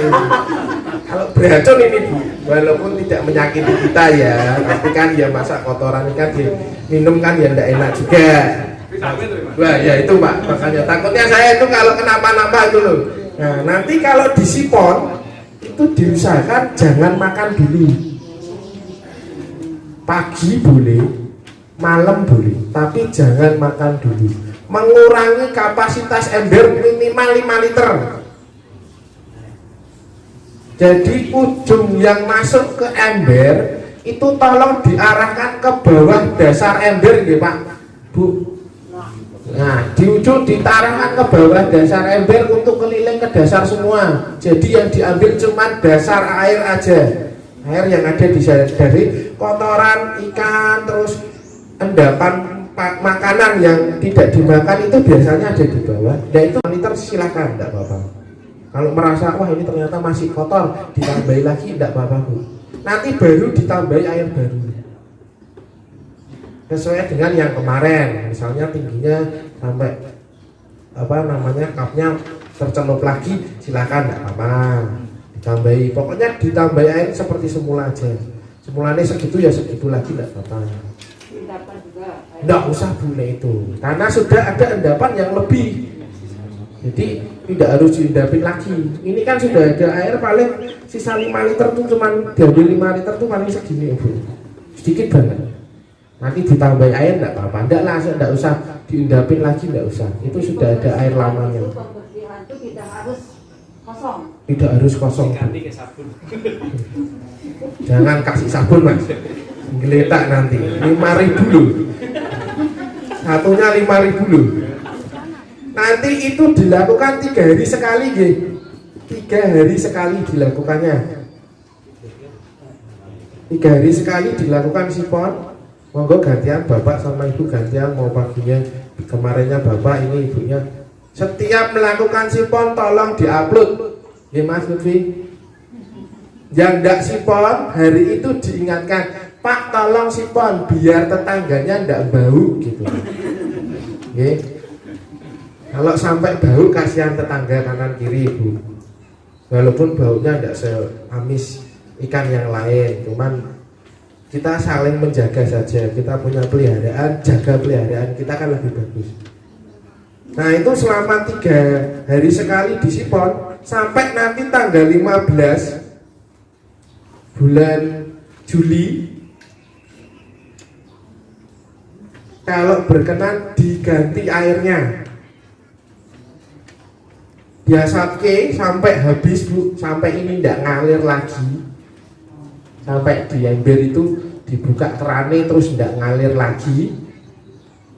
Kalau beracun ini, Bu, walaupun tidak menyakiti kita ya, tapi kan ya masa kotoran ini kan diminum kan ya tidak enak juga. Wah ya itu, Pak, makanya takutnya saya itu kalau kenapa-napa itu loh. Nah nanti kalau disipon itu diusahakan jangan makan dulu. Pagi boleh, malam boleh, tapi jangan makan dulu. Mengurangi kapasitas ember minimal 5 liter. Jadi ujung yang masuk ke ember itu tolong diarahkan ke bawah dasar ember, gitu, Pak, Bu. Nah, di ujung ditarahkan ke bawah dasar ember untuk keliling ke dasar semua. Jadi yang diambil cuma dasar air aja. Air yang ada di sana dari kotoran ikan, terus endapan makanan yang tidak dimakan itu biasanya ada di bawah. Nah itu liter silakan, tidak apa-apa. Kalau merasa wah ini ternyata masih kotor, ditambahi lagi tidak apa-apa, Bu. Nanti baru ditambahi air baru sesuai dengan yang kemarin. Misalnya tingginya sampai kapnya tercelup lagi, silakan tidak apa-apa. Ditambahi, pokoknya ditambahi air seperti semula aja. Semulanya segitu ya segitu lagi, tidak apa-apa. Tidak usah bune itu, karena sudah ada endapan yang lebih. Jadi tidak harus diendapin lagi. Ini kan sudah ada air paling sisa 5 liter tuh, cuman diambil 5 liter tuh paling segini, Bu. Sedikit banget. Nanti ditambahi air tidak apa-apa. Tidak usah diendapin lagi, tidak usah. Itu sudah ada air lamanya. Pembersihan itu tidak harus kosong. Tidak harus kosong. Ganti ke sabun. Jangan kasih sabun, Mas. Geletak nanti 5.000 loh. Satunya 5.000 loh. Nanti itu dilakukan 3 hari sekali, gitu. 3 hari sekali dilakukannya. 3 hari sekali dilakukan sipon. Monggo gantian bapak sama ibu, gantian mau paginya kemarinnya bapak, ini ibunya. Setiap melakukan sipon tolong diupload. Ya Mas Lutfi. Yang tidak sipon hari itu diingatkan, Pak tolong sipon biar tetangganya tidak bau gitu. Oke. Kalau sampai bau kasihan tetangga kanan kiri, Bu. Walaupun baunya tidak seamis ikan yang lain, cuman kita saling menjaga saja. Kita punya peliharaan, jaga peliharaan kita kan lebih bagus. Nah itu selama 3 hari sekali disipon sampai nanti tanggal 15 bulan Juli. Kalau berkenan diganti airnya. biasake sampai habis Bu, sampai ini tidak ngalir lagi, sampai di ember itu dibuka kerannya terus tidak ngalir lagi.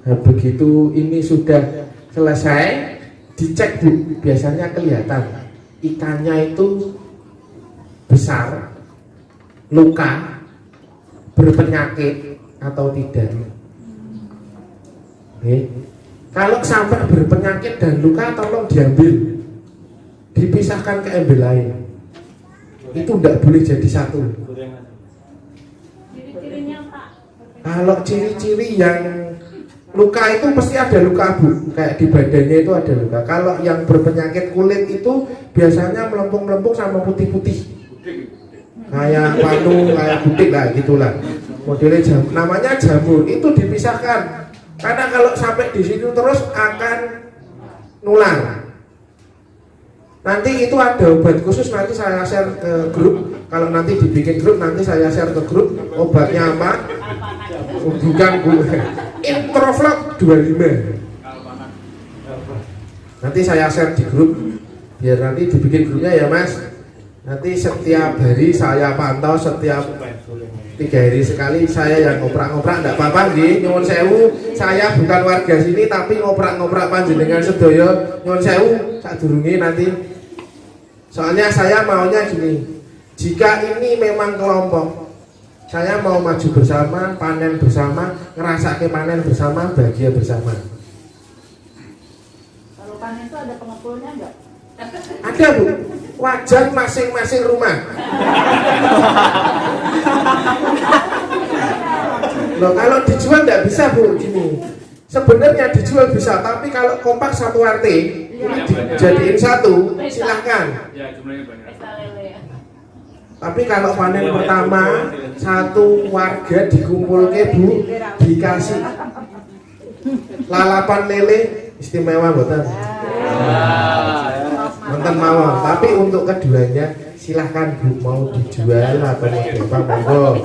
Nah, begitu ini sudah selesai dicek Bu, biasanya kelihatan ikannya itu besar, luka, berpenyakit atau tidak. Kalau sampai berpenyakit dan luka tolong diambil, dipisahkan ke ember lain. Itu tidak boleh jadi satu. Ciri-cirinya Pak. Kalau ciri-ciri yang luka itu pasti ada luka Bu, kayak di badannya itu ada luka. Kalau yang berpenyakit kulit itu biasanya melempung-melempung sama putih-putih, kayak panu, kayak butik lah gitulah. Modelnya namanya jamur, itu dipisahkan. Karena kalau sampai di situ terus akan nular. Nanti itu ada obat khusus, nanti saya share ke grup. Kalau nanti dibikin grup, nanti saya share ke grup obatnya apa. Bukan Bu, Introvlog 25. Nanti saya share di grup, biar nanti dibikin grupnya ya Mas. Nanti setiap hari saya pantau, setiap 3 hari sekali saya yang ngoprak-ngoprak, enggak apa-apa nggih, nyuwun sewu. Saya bukan warga sini tapi ngoprak-ngoprak panjenengan sedaya, nyuwun sewu sadurunge nanti. Soalnya saya maunya gini, jika ini memang kelompok, saya mau maju bersama, panen bersama, ngerasake panen bersama, bahagia bersama. Kalau panen itu ada pengepulnya enggak? Ada Bu, wajan masing-masing rumah. Loh, kalau dijual nggak bisa Bu, gini. Sebenarnya dijual bisa, tapi kalau kompak satu RT dijadiin satu, silahkan. Ya, jumlahnya banyak. Pesta lele ya. Tapi kalau panen pertama satu warga dikumpulke Bu, dikasih lalapan lele istimewa mboten. Mboten mawon, tapi untuk keduanya silahkan Bu, mau dijual atau mau apa monggo.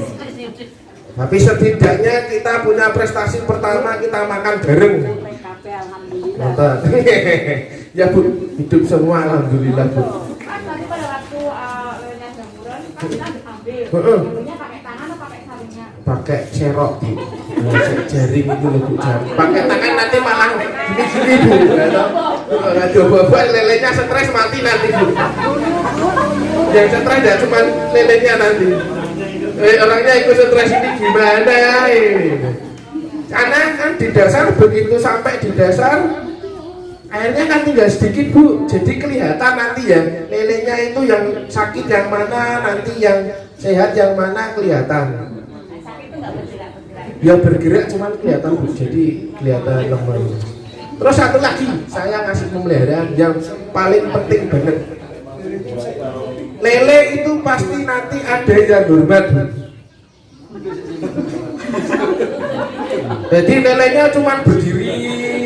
Tapi setidaknya kita punya prestasi pertama, kita makan bareng. PKP alhamdulillah. Mboten. Ya Bu, hidup semua alhamdulillah Bu. Kan tadi pada waktu lelenya jamuran kan kita ambil. Heeh. Ambilnya pakai tangan atau pakai saringnya? Pakai serok Bu. Jaring itu loh Bu, jaring. Pakai tangan nanti malah gini-gini Bu. Nggak coba lelenya stres mati nanti Bu. Yang stres ya cuma lelenya nanti. Orangnya ikut stres ini gimana ini? Karena kan di dasar begitu sampai di dasar airnya kan tinggal sedikit Bu, jadi kelihatan nanti ya lelenya itu yang sakit yang mana, nanti yang sehat yang mana kelihatan. Sakit itu nggak bergerak-bergerak. Ya bergerak cuman kelihatan Bu, jadi kelihatan lemah. Terus satu lagi saya ngasih pemeliharaan yang paling penting banget. Lele itu pasti nanti ada yang hormat Bu. Jadi lelenya cuma berdiri,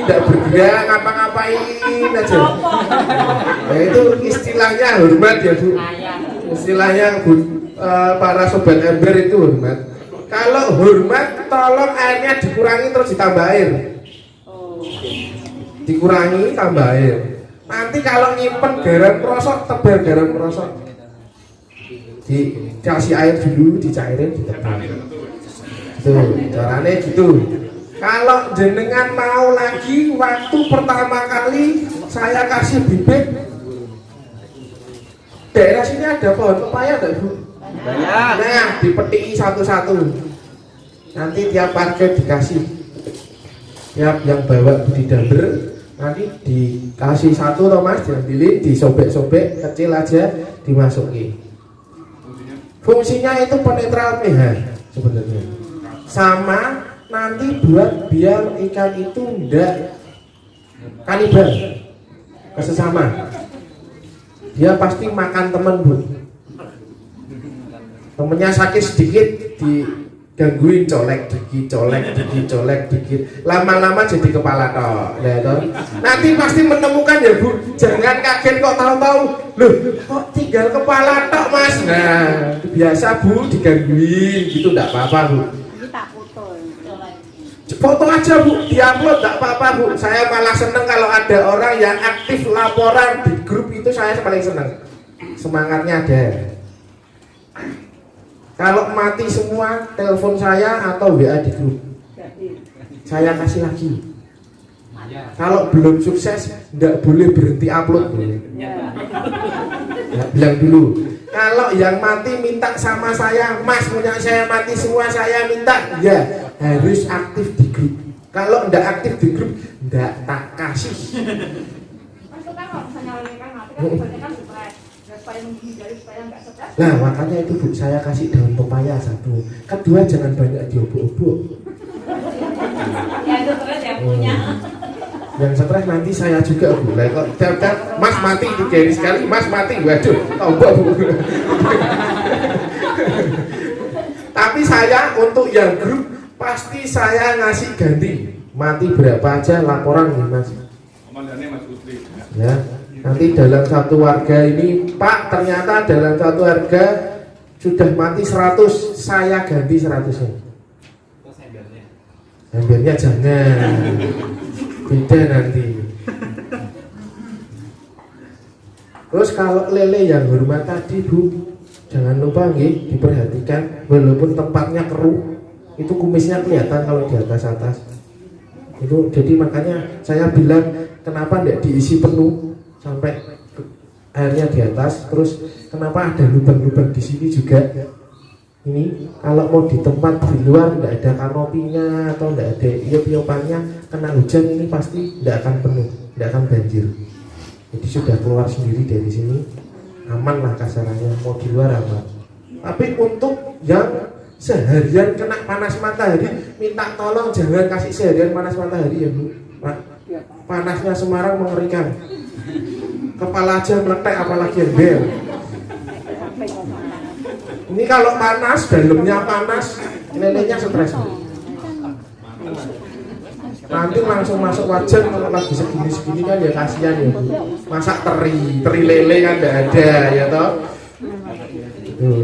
tidak bergerak, ngapa-ngapain aja. Nah, itu istilahnya hormat ya Bu. Istilahnya Bu, para sobat ember itu hormat. Kalau hormat, tolong airnya dikurangi terus ditambah air. Dikurangi, tambah air. Nanti kalau nyimpen garam krosok, tebal garam krosok. Dikasih air dulu, dicairin, ditebal. Tuh, caranya gitu. Kalau jenengan mau lagi waktu pertama kali saya kasih bibit, daerah sini ada pohon pepaya enggak Bu? Banyak. Nah, dipetiki satu-satu. Nanti tiap warga dikasih. Tiap yang bawa budidamber nanti dikasih satu toh Mas, diambilin, disobek-sobek kecil aja, dimasuki. Fungsinya itu penetral pH sebenarnya. Sama nanti buat biar ikan itu enggak kanibal ke sesama. Dia pasti makan temen Bu. Temennya sakit sedikit digangguin, colek dikit, lama-lama jadi kepala toh, ya toh. Nanti pasti menemukan ya Bu. Jangan kaget kok tahu-tahu, loh kok tinggal kepala tok Mas. Nah biasa Bu digangguin gitu, enggak apa-apa Bu. Ini tak foto. foto aja Bu, diupload enggak apa-apa Bu. Saya malah seneng kalau ada orang yang aktif laporan di grup, itu saya paling seneng. Semangatnya ada. Kalau mati semua, telepon saya atau WA di grup, saya kasih lagi. Kalau belum sukses, enggak boleh berhenti upload. Ya, bilang dulu. Kalau yang mati minta sama saya, Mas punya saya mati semua, saya minta, ya harus aktif di grup. Kalau enggak aktif di grup, enggak tak kasih. Mas itu kan kalau misalnya lele kan mati kan biasanya kan stres. Supaya menghindari supaya nggak stres. Nah makanya itu Bu, saya kasih daun pepaya satu. Kedua, jangan banyak diobok-obok. Ya itu stres ya punya. Yang stres nanti saya juga Bu. Lah kok tiap-tiap Mas mati 3 hari sekali, Mas mati, waduh, tombak Bu. Tapi saya untuk yang grup pasti saya ngasih ganti. Mati berapa aja laporan nih Mas. Komandannya Mas Putri. Ya, nanti dalam satu warga ini, Pak, ternyata dalam satu warga sudah mati 100, saya ganti 100-nya. Embernya jangan, beda nanti. Terus kalau lele yang hormat tadi Bu, jangan lupa nih diperhatikan, walaupun tempatnya keruh, itu kumisnya kelihatan kalau di atas. Itu jadi makanya saya bilang kenapa tidak diisi penuh sampai airnya di atas, terus kenapa ada lubang-lubang di sini juga. Ini kalau mau di tempat di luar tidak ada kanopinya atau tidak ada iup-iupannya, kena hujan ini pasti tidak akan penuh, tidak akan banjir. Jadi sudah keluar sendiri dari sini, aman lah kasarannya, mau di luar aman. Tapi untuk yang seharian kena panas matahari, minta tolong jangan kasih seharian panas matahari ya Bu. Panasnya Semarang mengerikan, kepala aja meletek apalagi ember. Ini kalau panas, dalamnya panas, lelenya stres. Nanti langsung masuk wajan kalau lagi segini-segini kan ya kasihan ya Bu. Masak teri lele kan tidak ada ya toh.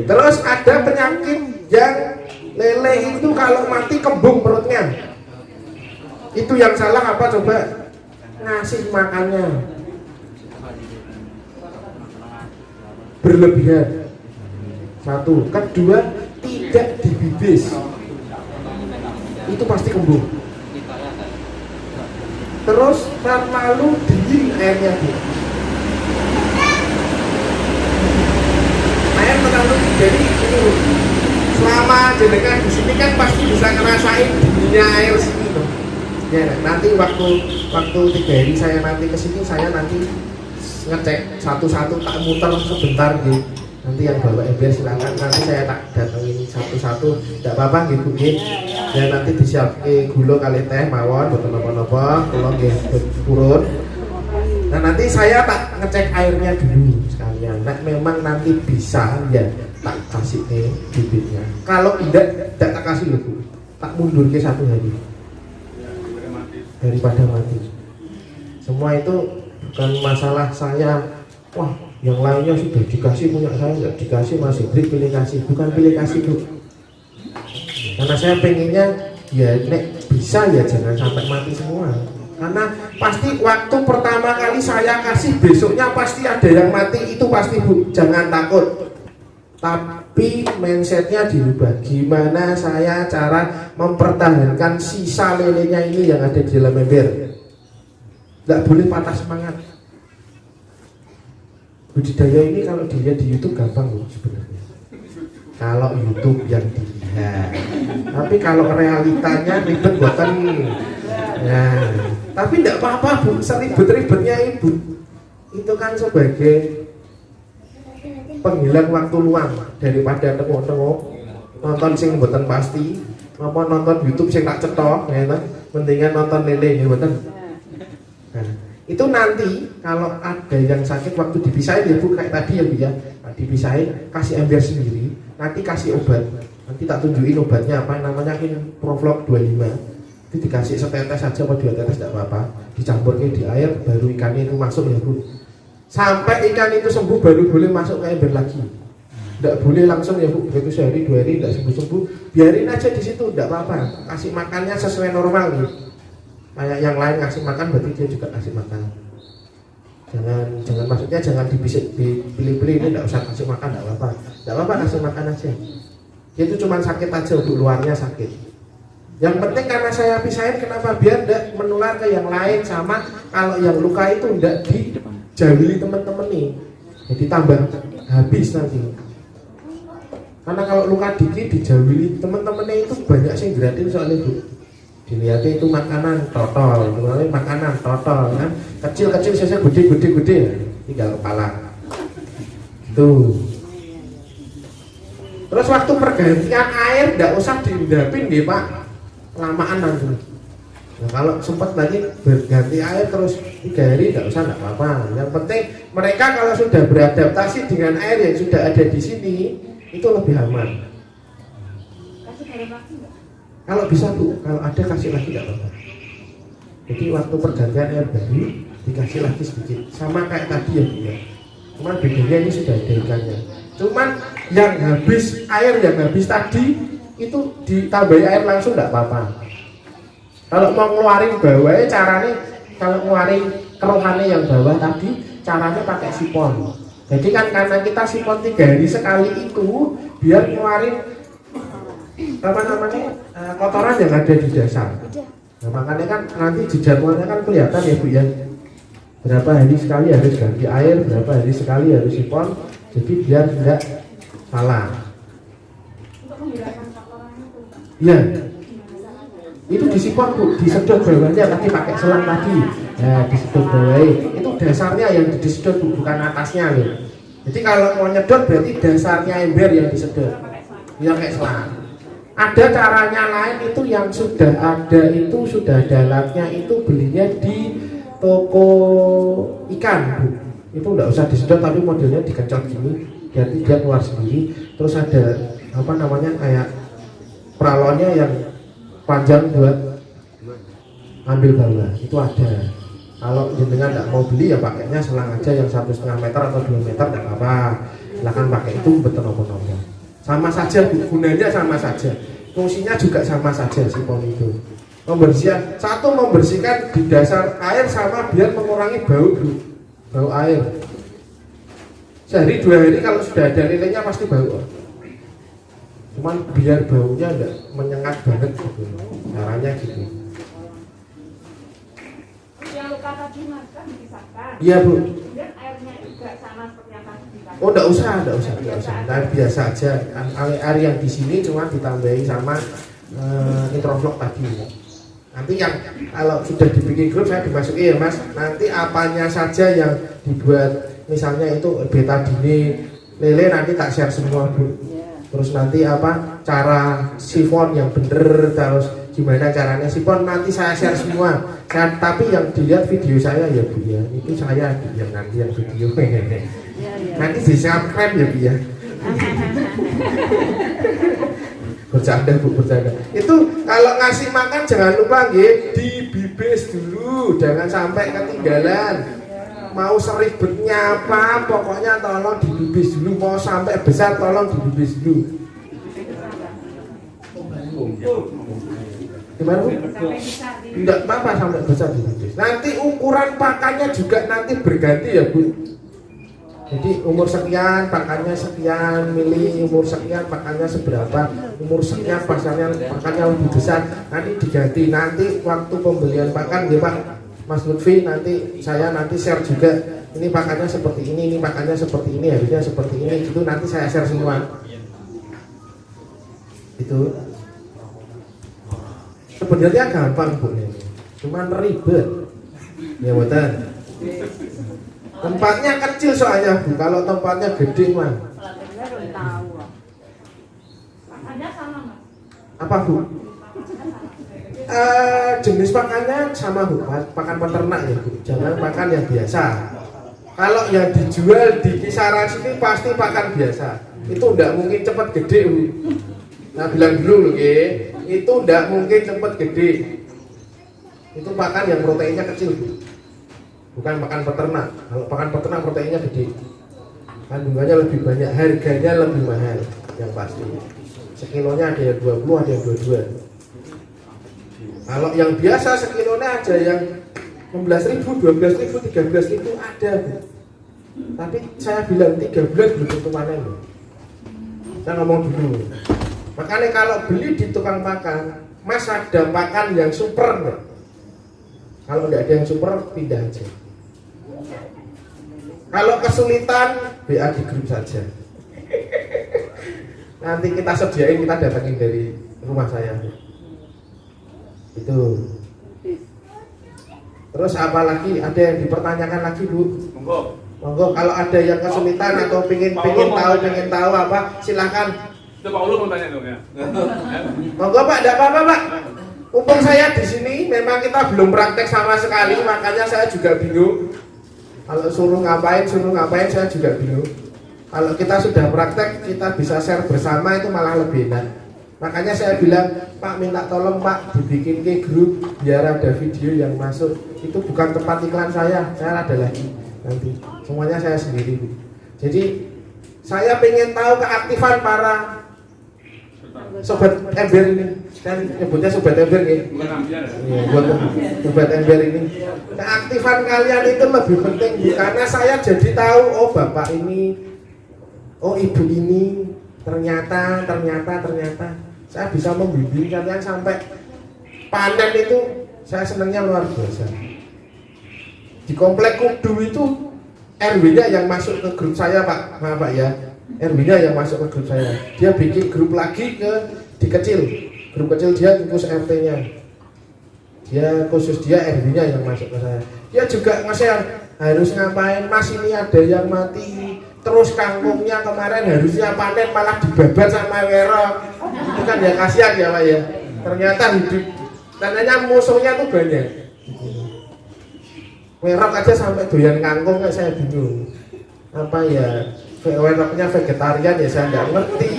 Terus ada penyakit yang lele itu kalau mati kembung perutnya. Itu yang salah apa coba? Ngasih makannya berlebihan. Satu, kedua tidak dibibis, itu pasti kembung. Terus terlalu dingin airnya Bu. Air terlalu jadi ini Bu. Selama jenengan di sini kan pasti bisa ngerasain dinginnya air sini loh. Ya, nanti waktu 3 hari saya nanti kesini, saya nanti ngecek satu-satu, tak muter sebentar gitu. Nanti yang bawa ember silakan, nanti saya tak datengin satu-satu, tidak apa-apa gitu nggih. Dan nanti disiapke gula kali teh mawon, boten napa-napa, kula nggih purun. Nah nanti saya tak ngecek airnya dulu sekalian. Nah memang nanti bisa ya tak kasih nih bibitnya. Kalau tidak tak kasih loh Bu. Tak mundur ke 1 hari daripada mati. Semua itu bukan masalah saya. Wah, yang lainnya sudah dikasih, punya saya nggak dikasih, masih pilih kasih. Bukan pilih kasih Bu. Karena saya pengennya ya nek bisa ya jangan sampai mati semua. Karena pasti waktu pertama kali saya kasih, besoknya pasti ada yang mati, itu pasti Bu. Jangan takut. Tapi mindsetnya dirubah. Gimana saya cara mempertahankan sisa lelenya ini yang ada di dalam ember. Nggak boleh patah semangat. Budidaya ini kalau dilihat di YouTube gampang loh sebenarnya. Kalau YouTube yang dilihat. Tapi kalau realitanya ribet buatan. Nah, tapi tidak apa-apa Bu, seribet-ribetnya Ibu. Itu kan sebagai penghilang waktu luang daripada tengok-tengok nonton sing mboten pasti, apa nonton YouTube sing tak cetok, ya kan? Mendingan nonton lele ya mboten. Nah, itu nanti kalau ada yang sakit waktu dipisahin ya Bu, kayak tadi ya Bu ya. Nah, dipisahin, kasih ember sendiri, nanti kasih obat. Nanti tak tunjukin obatnya apa, namanya Provlog 25. Itu dikasih setetes saja atau 2 tetes tidak apa-apa, dicampurnya di air, baru ikannya itu masuk ya Bu. Sampai ikan itu sembuh baru boleh masuk ke ember lagi. Tidak boleh langsung ya Bu, begitu sehari 2 hari tidak sembuh-sembuh, biarin aja di situ, tidak apa-apa. Kasih makannya sesuai normal gitu. Kayak yang lain ngasih makan berarti dia juga kasih makan. Jangan maksudnya jangan dipilih-pilih, ini tidak usah kasih makan, tidak apa-apa. Tidak apa-apa kasih makan aja. Dia itu cuma sakit aja, untuk luarnya sakit. Yang penting karena saya pisahin kenapa biar tidak menular ke yang lain, sama kalau yang luka itu tidak dijauhi teman-teman nih. Jadi tambah habis nanti. Karena kalau luka dikit dijauhi teman-temannya itu banyak sih gratis soalnya Bu. Dilihatnya itu makanan total, makanan total kan. Kecil-kecil saja gede, tinggal kepala. Tuh. Terus waktu pergantian air tidak usah diendapin deh Pak. Lamaan nanti. Nah, kalau sempat lagi berganti air terus 3 hari tidak usah, tidak apa-apa. Yang penting mereka kalau sudah beradaptasi dengan air yang sudah ada di sini itu lebih aman. Kasih garam lagi nggak? Kalau bisa Bu, kalau ada kasih lagi tidak apa-apa. Jadi waktu pergantian air baru dikasih lagi sedikit, sama kayak tadi ya Bu ya. Cuman bedanya ini sudah ada ikannya. Cuman yang habis air yang habis tadi itu ditambahi air langsung tidak apa-apa. Kalau mau ngeluarin bawahnya caranya, kalau ngeluarin keruhannya yang bawah tadi caranya pakai sipon. Jadi kan karena kita sipon 3 hari sekali itu biar ngeluarin apa namanya kotoran yang ada di dasar. Nah, makanya kan nanti jadwalnya kan kelihatan ya Bu ya. Berapa hari sekali harus ganti air, berapa hari sekali harus sipon. Jadi biar tidak salah. Untuk menghilangkan kotoran itu. Iya. Itu disipon Bu, disedot bawahnya tadi pakai selang tadi. Nah, disedot bawahnya. Itu dasarnya yang disedot Bu, bukan atasnya loh. Jadi kalau mau nyedot berarti dasarnya ember yang disedot. Yang kayak selang. Ada caranya lain itu yang sudah ada itu sudah ada alatnya itu belinya di toko ikan Bu. Itu enggak usah disedot tapi modelnya dikencot gini, jadi dia keluar sendiri. Terus ada apa namanya kayak peralonnya yang panjang buat ambil bawah itu ada. Kalau jenengan tidak mau beli ya pakainya selang aja yang 1,5 meter atau 2 meter tidak apa-apa. Silahkan pakai itu betul nopo-nopo. Sama saja gunanya sama saja, fungsinya juga sama saja sipon itu. Membersihkan di dasar air sama biar mengurangi bau air. Sehari 2 hari kalau sudah ada lelenya pasti bau. Cuman biar baunya enggak menyengat banget gitu. Caranya gitu. Yang luka tadi Mas kan dipisahkan. Iya Bu. Kemudian airnya juga sama seperti yang tadi dipakai. Oh enggak usah. Nah, biasa aja. Air yang di sini cuma ditambahi sama nitroflok tadi. Nanti yang kalau sudah dibikin grup saya dimasuki ya Mas. Nanti apanya saja yang dibuat misalnya itu betadine lele nanti tak share semua Bu. Terus nanti apa cara sifon yang bener, terus gimana caranya sifon nanti saya share semua. Tapi yang dilihat video saya ya Bu ya, itu saya yang nanti yang video. Nanti di subscribe ya Bu ya. Bercanda Bu, bercanda. Itu kalau ngasih makan jangan lupa nggih dibibis dulu, jangan sampai ketinggalan. Mau seribetnya apa, pokoknya tolong dibibis dulu. Mau sampai besar tolong dibibis dulu. Gimana Bu? Tidak apa-apa sampai besar dibibis. Nanti ukuran pakannya juga nanti berganti ya Bu. Jadi umur sekian pakannya sekian mili, umur sekian pakannya seberapa, umur sekian pakannya lebih besar. Nanti diganti. Nanti waktu pembelian pakan ya Pak Mas Lutfi saya nanti share juga ini pakannya seperti ini pakannya seperti ini, harusnya seperti ini, itu nanti saya share semua. Itu sebenarnya gampang Bu, cuman ribet. Ya betul. Tempatnya kecil soalnya Bu, kalau tempatnya gede mah. Pakannya sama Mas. Apa Bu? Jenis pakannya sama Bu, pakan peternak ya Bu, jangan pakan yang biasa. Kalau yang dijual di kisaran sini pasti pakan biasa. Itu enggak mungkin cepat gede Bu. Nah bilang dulu loh itu enggak mungkin cepat gede. Itu pakan yang proteinnya kecil Bu, bukan pakan peternak. Kalau pakan peternak proteinnya gede. kandungannya lebih banyak, harganya lebih mahal yang pasti. Sekilonya ada yang 20, ada yang 22. Kalau yang biasa sekilonya ada yang 16.000, 12.000, 13.000 ada, Bu. Tapi saya bilang 3 bulan belum tentu panen. Saya ngomong dulu. Makanya kalau beli di tukang pakan, Mas ada pakan yang super enggak? Kalau tidak ada yang super, pindah aja. Kalau kesulitan, BA di grup saja. Nanti kita sediain, kita datangin dari rumah saya. Itu. Terus apa lagi? Ada yang dipertanyakan lagi, Bu? Monggo. Kalau ada yang kesulitan atau pengen tahu apa, silakan. Itu Pak Ulu mau tanya dong ya. Monggo Pak, tidak apa-apa Pak. Mumpung saya di sini, memang kita belum praktek sama sekali, makanya saya juga bingung. Kalau suruh ngapain, saya juga bingung. Kalau kita sudah praktek, kita bisa share bersama, itu malah lebih enak. Makanya saya bilang, Pak minta tolong Pak dibikin ke grup biar ada video yang masuk. Itu bukan tempat iklan saya ada lagi nanti. Semuanya saya sendiri. Jadi saya pengen tahu keaktifan para sobat ember ini. Kan nyebutnya sobat ember nih. Bukan ambiar ya? Iya, buat sobat ember ini. Keaktifan kalian itu lebih penting karena saya jadi tahu, oh bapak ini, oh ibu ini, ternyata saya bisa membimbing kalian sampai panen itu. Saya senangnya luar biasa. Di komplek Kudu itu RW-nya yang masuk ke grup saya Pak, maaf Pak ya. RW-nya yang masuk ke grup saya. Dia bikin grup lagi di kecil. Grup kecil dia khusus RT-nya. Dia khusus dia RW-nya yang masuk ke saya. Dia juga nge-share harus ngapain Mas, ini ada yang mati. Terus kangkungnya kemarin harusnya panen malah dibabat sama werok. Itu kan ya kasihan ya Pak ya. Ternyata hidup. Tandanya musuhnya tuh banyak. Werok aja sampai doyan kangkung, saya bingung. Apa ya? Weroknya vegetarian ya saya nggak ngerti.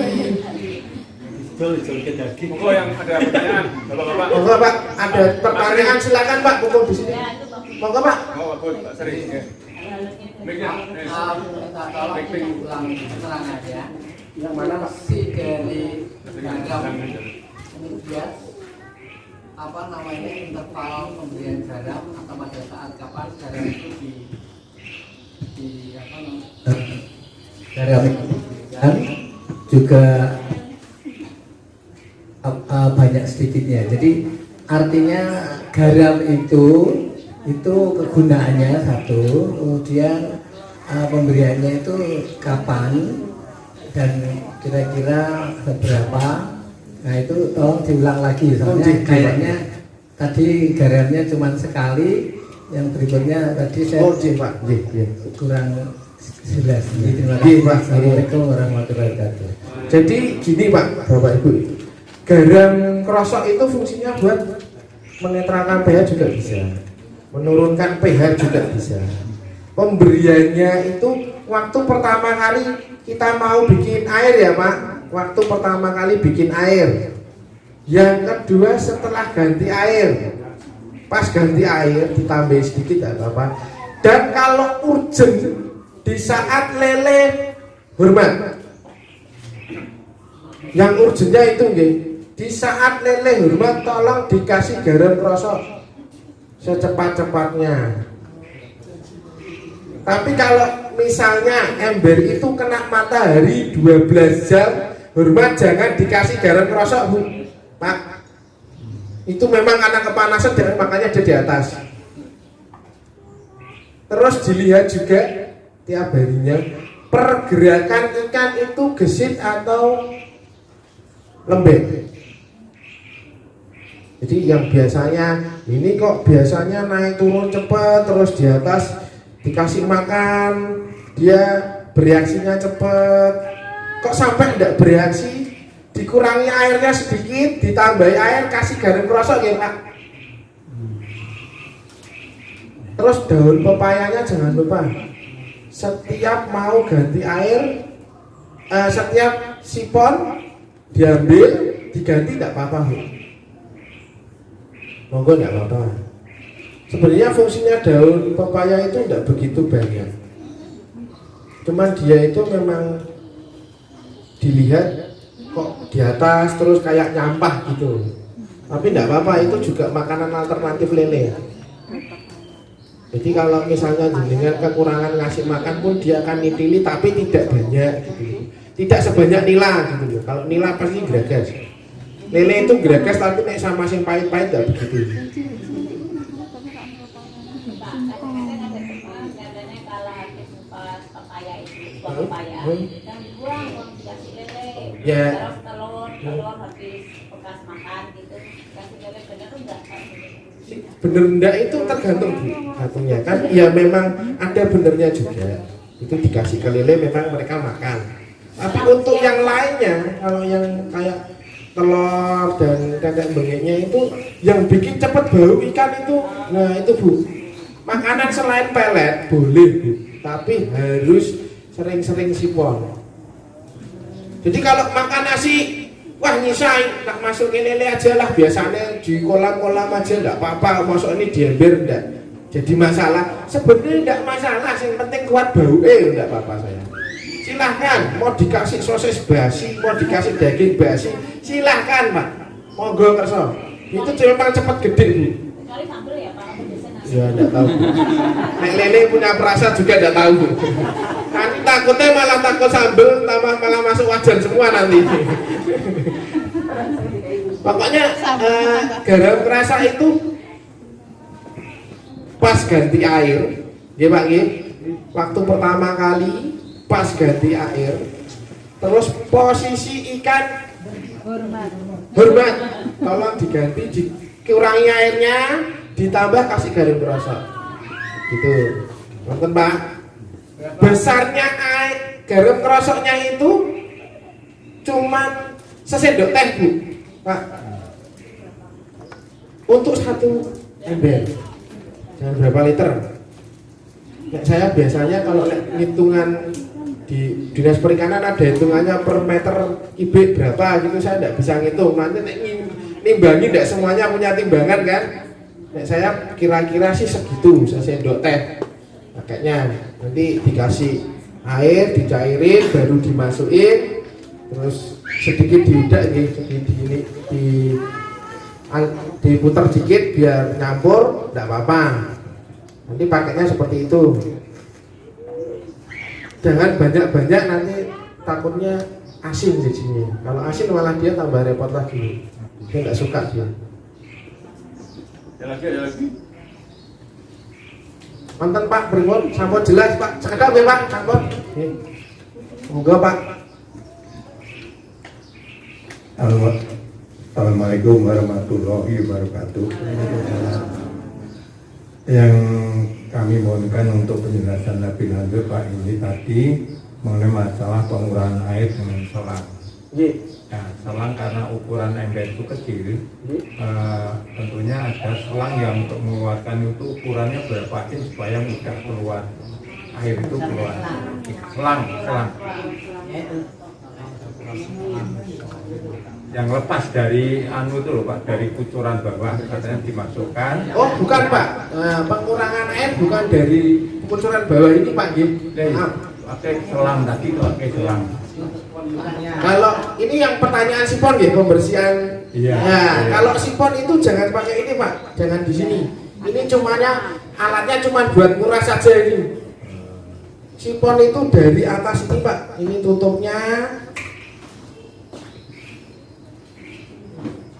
Monggo yang ada pertanyaan, Bapak-bapak. Monggo Pak, ada pertanyaan silakan Pak, kumpul di sini. Monggo Pak. Oh, Pak Seri. Baiknya. Minta tolong ulang keterangan ya. Yang mana Pak? Si dari garam kemudian apa namanya interval pemberian garam atau pada saat kapan garam itu di apa namanya? Garam dan juga banyak sedikitnya. Jadi artinya garam itu kegunaannya satu, kemudian pemberiannya itu kapan dan kira-kira seberapa. Nah itu tolong diulang lagi, soalnya kayaknya tadi garamnya cuma sekali, yang berikutnya tadi saya Pak. kurang jelas. Terima kasih. Assalamualaikum warahmatullahi wabarakatuh. Jadi gini Pak, Bapak Ibu, garam krosok itu fungsinya buat menetralkan pH juga bisa, menurunkan pH juga bisa. Pemberiannya itu waktu pertama kali kita mau bikin air ya Pak. Waktu pertama kali bikin air. Yang kedua setelah ganti air. Pas ganti air ditambah sedikit tidak apa-apa. Dan kalau urgent di saat lele hormat. Yang urgentnya itu nggih, di saat lele hormat tolong dikasih garam krosok secepat-cepatnya. Tapi kalau misalnya ember itu kena matahari 12 jam, hormat jangan dikasih garam krosok Bu, Pak. Itu memang karena kepanasan dan makanya dia di atas. Terus dilihat juga tiap harinya pergerakan ikan itu gesit atau lembek. Jadi yang biasanya ini kok biasanya naik turun cepat, terus di atas dikasih makan dia bereaksinya cepat. Kok sampai tidak bereaksi? Dikurangi airnya sedikit, ditambahi air, kasih garam krosok ya Pak. Terus daun pepayanya jangan lupa. Setiap mau ganti air, setiap sipon diambil, diganti tidak apa-apa. Monggo tidak apa-apa. Sebenarnya fungsinya daun pepaya itu tidak begitu banyak. Cuman dia itu memang dilihat kok di atas terus kayak nyampah gitu. Tapi tidak apa-apa, itu juga makanan alternatif lele. Jadi kalau misalnya jenengan kekurangan ngasih makan pun dia akan nitili, tapi tidak banyak gitu. Tidak sebanyak nila gitu. Kalau nila pasti geragas. Lele itu geragas, tapi nek sama sing pahit-pahit tidak begitu. Ya. Telur habis bekas makan gitu. Kasih lele bener enggak? Bener enggak itu tergantung satunya kan. Ya memang ada benernya juga. Itu dikasih ke lele memang mereka makan. Tapi untuk yang lainnya, kalau yang kayak telur dan tetek bengeknya itu yang bikin cepat bau ikan itu, nah itu Bu, makanan selain pelet boleh Bu, tapi harus sering-sering sipon. Jadi kalau makan nasi, wah nyisai, tak masukin lele aja lah, biasanya di kolam-kolam aja enggak apa-apa, masuk ini di ember enggak jadi masalah. Sebenarnya enggak masalah, yang penting kuat bau, enggak apa-apa saya. Silahkan, mau dikasih sosis basi, mau dikasih daging basi, silahkan Pak, monggo kerso. Itu memang cepat gede Bu. Kecuali sambel ya Pak, ya enggak tahu. Nek lele punya perasa juga enggak tahu. Nanti takutnya malah takut sambel, malah masuk wajan semua nanti. Pokoknya garam kerasa itu pas ganti air, ya Pak ya. Waktu pertama kali pas ganti air, terus posisi ikan hormat, tolong diganti, dikurangi airnya, ditambah kasih garam kerasa gitu, nonton Pak. Besarnya air garam kerasanya itu cuma sesendok teh Bu Pak, untuk satu ember. Jangan berapa liter. Ya, saya biasanya kalau hitungan di dinas perikanan ada hitungannya per meter kubik berapa gitu, saya tidak bisa ngitung. Nanti nimbangi tidak semuanya punya timbangan kan. Nah, saya kira-kira sih segitu, sesendok teh pakainya. Nanti dikasih air, dicairin, baru dimasukin, terus sedikit diudak diputar dikit biar nyampur, tidak apa-apa. Nanti pakainya seperti itu. Jangan banyak-banyak, nanti takutnya asin di sini. Kalau asin malah dia tambah repot lagi. Dia nggak suka dia. Ada lagi. Mantan Pak, berikut sampun jelas Pak. Sekedap ya Pak, sampun. Semoga Pak. Assalamualaikum warahmatullahi wabarakatuh. Yang kami mohonkan untuk penjelasan lebih lanjut Pak, ini tadi mengenai masalah pengurangan air dengan selang. Nah, selang karena ukuran ember itu kecil, tentunya ada selang yang untuk mengeluarkan itu ukurannya berapa inch supaya mudah keluar air itu keluar. Selang. Yang lepas dari anu itu loh Pak, dari kucuran bawah katanya dimasukkan. Oh bukan Pak, pengurangan air bukan dari kucuran bawah ini Pak. Pakai selang tadi, pakai selang. Kalau ini yang pertanyaan sipon ya, pembersihan. Iya. Nah, kalau sipon itu jangan pakai ini Pak, jangan di sini. Ini alatnya cuma buat nguras saja ini. Sipon itu dari atas ini Pak, ini tutupnya.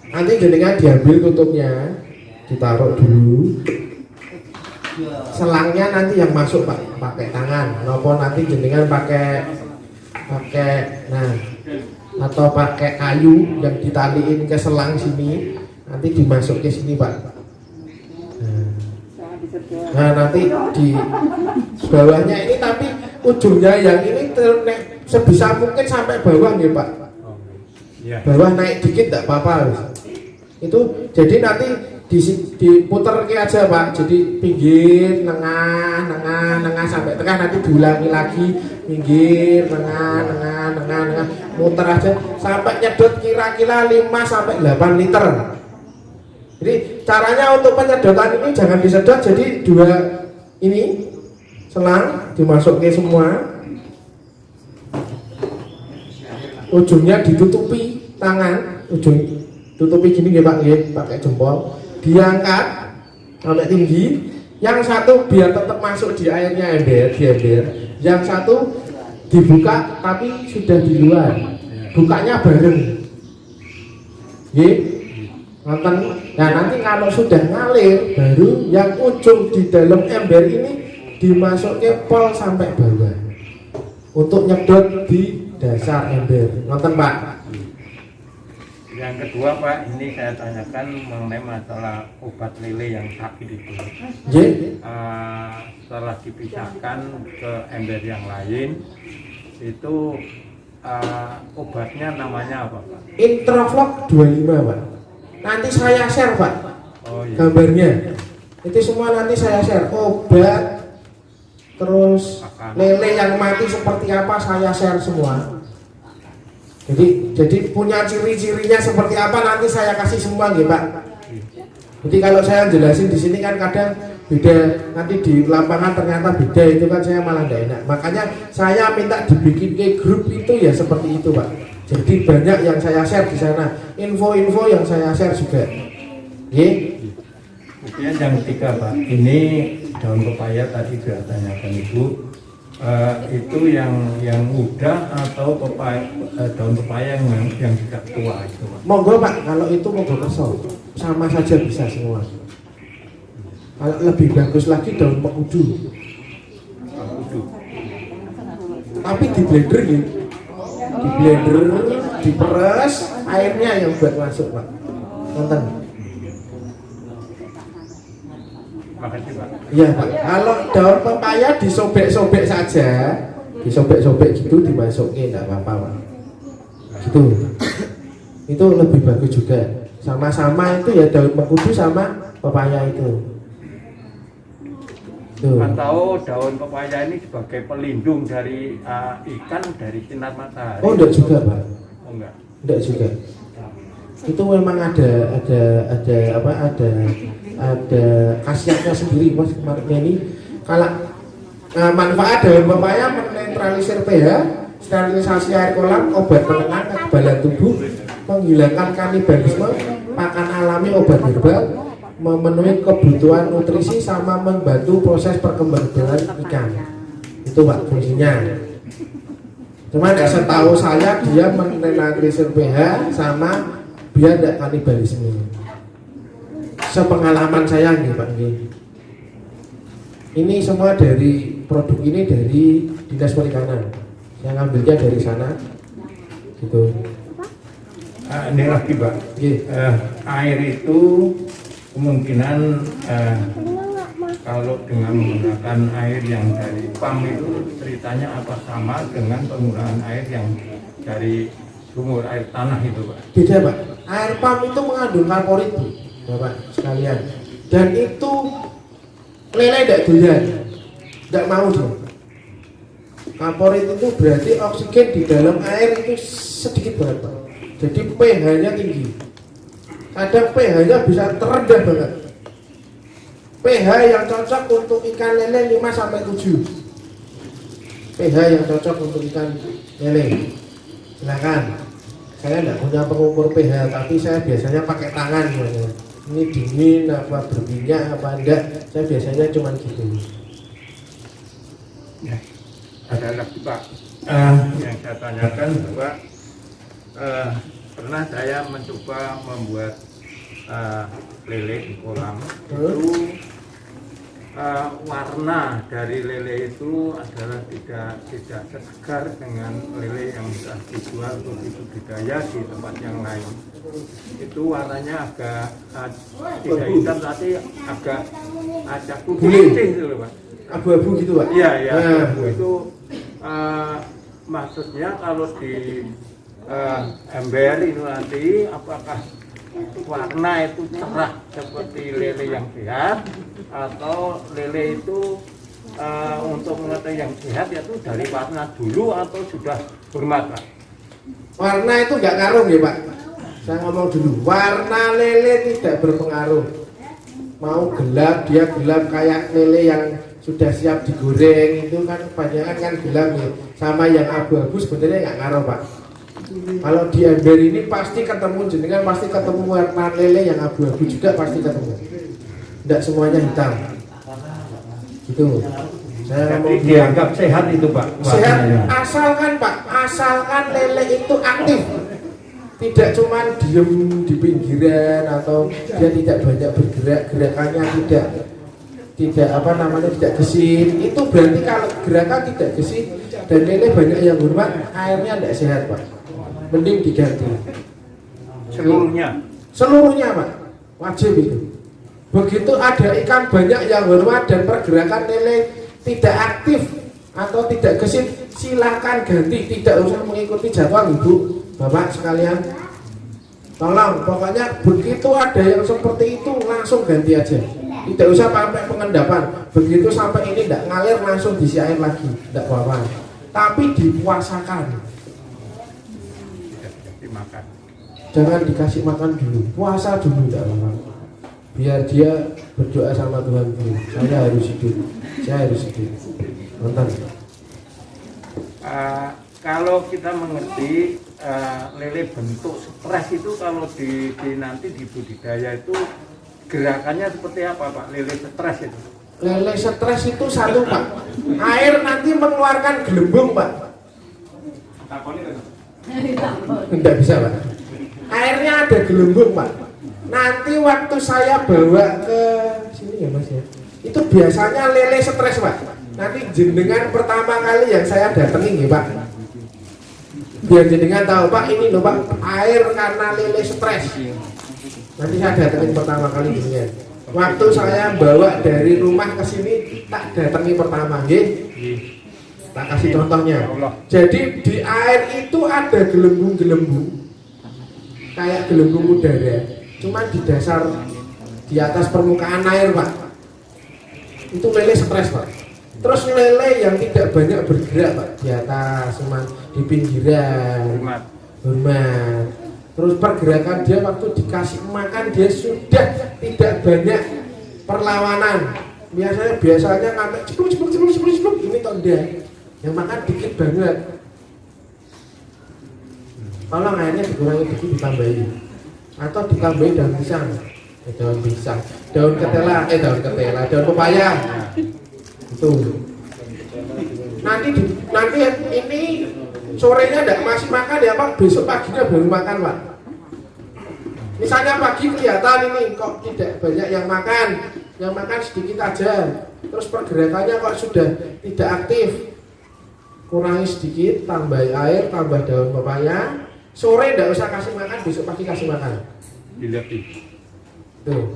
Nanti jenengan diambil tutupnya, ditaruh dulu. Selangnya nanti yang masuk Pak, pakai tangan. Nopo nanti jenengan pakai nah atau pakai kayu yang ditaliin ke selang sini, nanti dimasuk ke sini Pak. Nah nanti di bawahnya ini, tapi ujungnya yang ini sebisa mungkin sampai bawah nih Pak. Bawah naik dikit tidak apa-apa. Itu jadi nanti diputer ke aja Pak. Jadi pinggir, tengah sampai tengah, nanti diulangi lagi pinggir, tengah, muter aja sampai nyedot kira-kira 5 sampai 8 liter. Jadi caranya untuk penyedotan ini jangan disedot, jadi dua ini selang dimasukin semua, ujungnya ditutupi tangan, ujung tutupi gini nggih Pak nggih, pakai jempol, diangkat sampai tinggi. Yang satu biar tetap masuk di airnya ember, di ember. Yang satu dibuka tapi sudah di luar. Bukanya bareng. Nggih. Nonton. Nah, nanti kalau sudah ngalir baru yang ujung di dalam ember ini dimasukin pol sampai bawah. Untuk nyedot di dasar ember. Nonton Pak. Yang kedua Pak, ini saya tanyakan mengenai masalah obat lele yang sakit itu. Setelah dipisahkan ke ember yang lain, itu obatnya namanya apa Pak? Introvlog 25 Pak. Nanti saya share Pak. Oh, iya. Gambarnya. Itu semua nanti saya share. Obat, terus lele yang mati seperti apa saya share semua. Jadi punya ciri-cirinya seperti apa nanti saya kasih semua nggih Pak. Jadi kalau saya jelasin di sini kan kadang beda, nanti di lapangan ternyata beda, itu kan saya malah tidak enak. Makanya saya minta dibikin ke grup itu ya seperti itu Pak. Jadi banyak yang saya share di sana, info-info yang saya share juga. Nggih. Kemudian yang ketiga Pak, ini daun pepaya tadi sudah tanyakan Ibu. Itu yang muda atau daun pepaya yang sudah tua itu Pak? Monggo Pak, kalau itu monggo kesel, sama saja bisa semua. Kalau lebih bagus lagi daun mengkudu. Tapi di blender ya, di blender, diperes, airnya yang buat masuk Pak. Nonton. Makasih Pak. Iya Pak. Kalau daun pepaya disobek-sobek saja, disobek-sobek gitu dimasukin, enggak apa-apa Pak. Gitu. Itu lebih bagus juga. Sama-sama itu ya daun mengkudu sama pepaya itu. Tuh. Atau daun pepaya ini sebagai pelindung dari ikan dari sinar matahari? Oh enggak juga Pak. Oh enggak. Enggak juga. Itu memang ada khasiatnya sendiri Mas kemarin ini. Kalau manfaat daun pepaya menetralisir pH, sterilisasi air kolam, obat penenang kekebalan tubuh, menghilangkan kanibalisme, pakan alami, obat herbal, memenuhi kebutuhan nutrisi sama membantu proses perkembangan ikan. Itu Pak fungsinya. Cuman ya setahu saya dia menetralisir pH sama biar tidak kanibalisme. Sepengalaman saya nih Pak nih. Ini semua dari produk ini dari Dinas Perikanan. Saya ngambilnya dari sana. Gitu. Ini lagi Pak. Air itu kemungkinan kalau dengan menggunakan air yang dari PAM itu ceritanya apa sama dengan penggunaan air yang dari sumur air tanah itu Pak? Beda Pak. Air PAM itu mengandung karborit Bu, Bapak sekalian. Dan itu lele tidak doyan, tidak mau dia. Karborit itu berarti oksigen di dalam air itu sedikit banget Pak. Jadi pH-nya tinggi. Kadang pH-nya bisa terendah banget. pH yang cocok untuk ikan lele 5-7. pH yang cocok untuk ikan lele. Silakan. Saya tidak punya pengukur pH, tapi saya biasanya pakai tangan. Ini dingin apa berminyak apa enggak? Saya biasanya cuma gitu. Ya, ada lagi Pak. Yang saya tanyakan bahwa pernah saya mencoba membuat lele di kolam. Itu warna dari lele itu adalah tidak segar dengan lele yang sudah dijual untuk budidaya di tempat yang lain. Itu warnanya agak tidak hitam tapi agak putih gitu loh Pak. Abu-abu gitu Pak? Iya, abu itu maksudnya kalau di ember ini nanti apakah warna itu cerah seperti lele yang sehat atau lele itu untuk mengetahui yang sehat itu dari warna dulu atau sudah bermata? Warna itu nggak ngaruh ya Pak. Saya ngomong dulu, warna lele tidak berpengaruh. Mau gelap dia gelap kayak lele yang sudah siap digoreng itu kan kebanyakan kan gelap ya. Sama yang abu-abu sebenarnya nggak ngaruh Pak. Kalau di ember ini pasti ketemu jenengan, pasti ketemu warna lele yang abu-abu juga pasti ketemu. Tidak semuanya hitam. Gitu. Saya mau dianggap sehat itu Pak. sehat warnanya. asalkan Pak, asalkan lele itu aktif. Tidak cuma diem di pinggiran atau dia tidak banyak bergerak, gerakannya tidak apa namanya tidak gesit. Itu berarti kalau gerakan tidak gesit dan lele banyak yang hormat, airnya tidak sehat Pak. Mending diganti. Seluruhnya Pak, wajib itu. Begitu ada ikan banyak yang hormat dan pergerakan lele tidak aktif atau tidak gesit, silakan ganti, tidak usah mengikuti jadwal Ibu, Bapak sekalian. Tolong, pokoknya begitu ada yang seperti itu langsung ganti aja. Tidak usah sampai pengendapan. Begitu sampai ini tidak ngalir langsung diisi air lagi, tidak apa-apa. Tapi dipuasakan. Jangan dikasih makan dulu, puasa dulu tidak apa-apa. Biar dia berdoa sama Tuhan dulu. Saya harus hidup, saya harus hidup. Nonton. Kalau kita mengerti lele bentuk stres itu kalau di nanti di budidaya itu gerakannya seperti apa Pak? Lele stres itu? Lele stres itu satu Pak, air nanti mengeluarkan gelembung Pak. Tidak bisa Pak. Airnya ada gelembung Pak. Nanti waktu saya bawa ke sini ya Mas ya, itu biasanya lele stres Pak. Nanti jenengan pertama kali yang saya datengin ya Pak, biar jenengan tahu Pak, ini loh Pak, air karena lele stres. Nanti saya datengin pertama kali jenengan. Waktu saya bawa dari rumah ke sini tak datangi pertama, nggih. Tak kasih contohnya. Jadi di air itu ada gelembung-gelembung, kayak gelembung udara, cuma di dasar, di atas permukaan air Pak. Itu lele stres Pak. Terus lele yang tidak banyak bergerak Pak, di atas, cuma di pinggiran, hormat. Terus pergerakan dia waktu dikasih makan dia sudah tidak banyak perlawanan. Biasanya ngambil cepluk, ini tonda. Yang makan dikit banget. Tolong airnya dikurangi dikit, ditambahin. Atau ditambahin daun pisang. Daun pisang, daun ketela, daun pepaya. Itu. Nanti ini sorenya tidak masih makan ya Pak, besok paginya baru makan Pak. Misalnya pagi kelihatan ini kok tidak banyak yang makan sedikit aja. Terus pergerakannya kok sudah tidak aktif. Kurangi sedikit, tambah air, tambah daun pepaya. Sore tidak usah kasih makan, besok pagi kasih makan. Dilihat Tuh,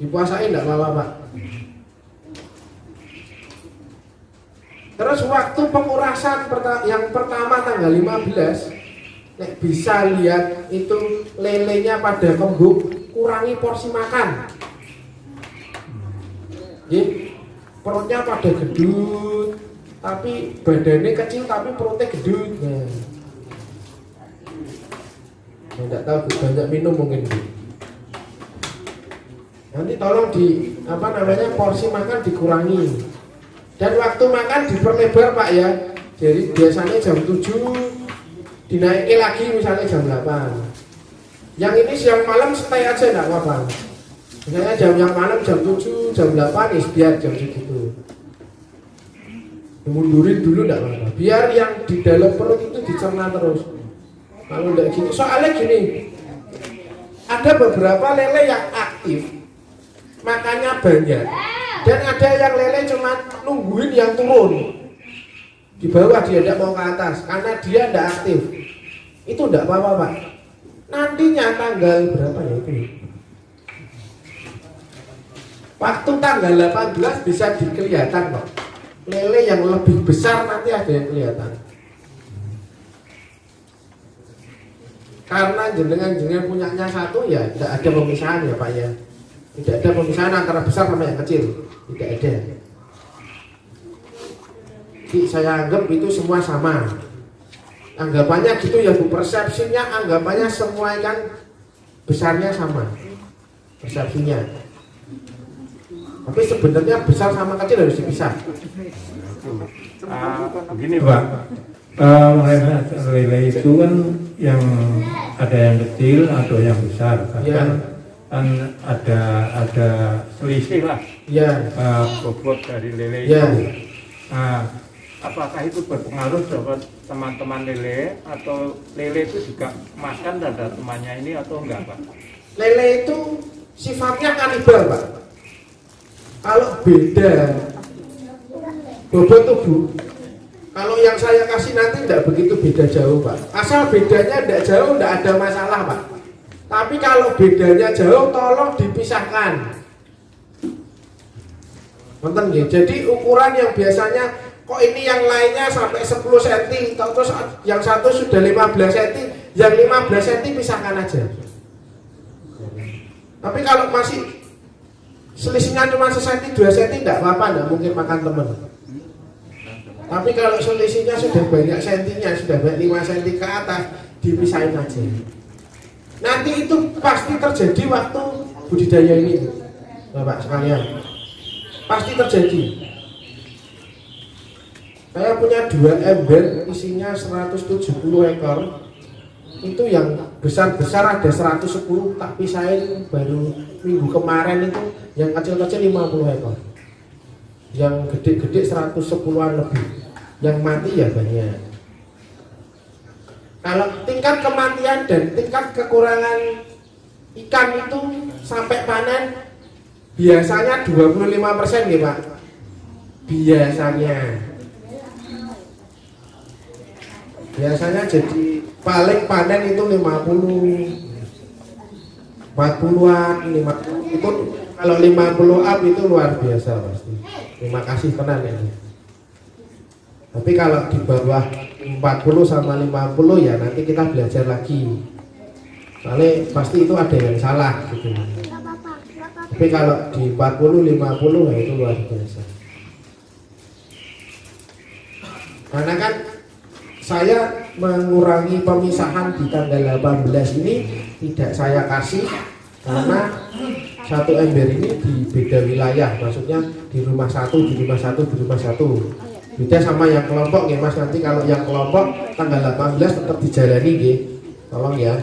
dipuasain tidak apa-apa Pak. Terus waktu pengurasan yang pertama tanggal 15, nek bisa lihat itu lelenya pada kembung, kurangi porsi makan. Perutnya pada gedut, tapi badannya kecil tapi perutnya gedut. Tidak tahu banyak minum mungkin. Nanti tolong porsi makan dikurangi. Dan waktu makan diperlebar Pak ya. Jadi biasanya jam 7 dinaiki lagi misalnya jam 8. Yang ini siang malam stay aja enggak apa-apa. Misalnya yang malam jam 7, jam 8 biar jam segitu. Mundurin dulu enggak apa-apa. Biar yang di dalam perut itu dicerna terus. Kalau enggak gini, soalnya gini. Ada beberapa lele yang aktif, makannya banyak. Dan ada yang lele cuma nungguin yang turun di bawah, dia tidak mau ke atas karena dia tidak aktif. Itu tidak apa-apa Pak. Nantinya tanggal berapa ya itu? Waktu tanggal 18 bisa dikelihatan Pak. Lele yang lebih besar nanti ada yang kelihatan. Karena jenengan punyanya satu ya tidak ada pemisahan ya Pak ya. Tidak ada pemisahan antara besar sama yang kecil. Tidak ada. Jadi saya anggap itu semua sama. Anggapannya gitu ya Bu, persepsinya anggapannya semua ikan besarnya sama. Persepsinya. Tapi sebenarnya besar sama kecil harus dipisah. Begini Pak, lele itu kan yang ada yang kecil, ada yang besar. Bahkan kan ada selisih lah bobot dari lele itu. Nah, apakah itu berpengaruh buat teman-teman lele atau lele itu juga makan terhadap temannya ini atau enggak, Pak? Lele itu sifatnya kanibal, Pak. Kalau beda bobot tubuh, kalau yang saya kasih nanti tidak begitu beda jauh, Pak. Asal bedanya tidak jauh, tidak ada masalah, Pak. Tapi kalau bedanya jauh, tolong dipisahkan. Nonton ya. Jadi ukuran yang biasanya kok ini yang lainnya sampai 10 cm, terus yang satu sudah 15 cm, yang 15 cm pisahkan aja. Tapi kalau masih selisihnya cuma 1 cm, 2 cm, tidak apa-apa, tidak mungkin makan teman. Tapi kalau selisihnya sudah banyak sentinya, sudah banyak 5 cm ke atas, dipisahin aja. Nanti itu pasti terjadi waktu budidaya ini, Bapak sekalian. Pasti terjadi. Saya punya 2 ember, isinya 170 ekor. Itu yang besar-besar ada 110, tak pisahin baru minggu kemarin itu. Yang kecil-kecil 50 ekor. Yang gede-gede 110-an lebih. Yang mati ya banyak. Kalau tingkat kematian dan tingkat kekurangan ikan itu sampai panen biasanya 25% ya, Pak. Biasanya jadi paling panen itu 50, 40-an, 50 itu kalau 50 up itu luar biasa pasti. Terima kasih tenan ini. Tapi kalau di bawah 40 sama 50 ya nanti kita belajar lagi. Soalnya pasti itu ada yang salah gitu. Tapi kalau di 40 50 ya itu luar biasa. Karena kan saya mengurangi pemisahan di tanggal 18 ini tidak saya kasih karena satu ember ini di beda wilayah, maksudnya di rumah satu, di rumah satu, di rumah satu. Beda sama yang kelompok ya Mas, nanti kalau yang kelompok tanggal 18 tetap dijalani nggih. Tolong ya,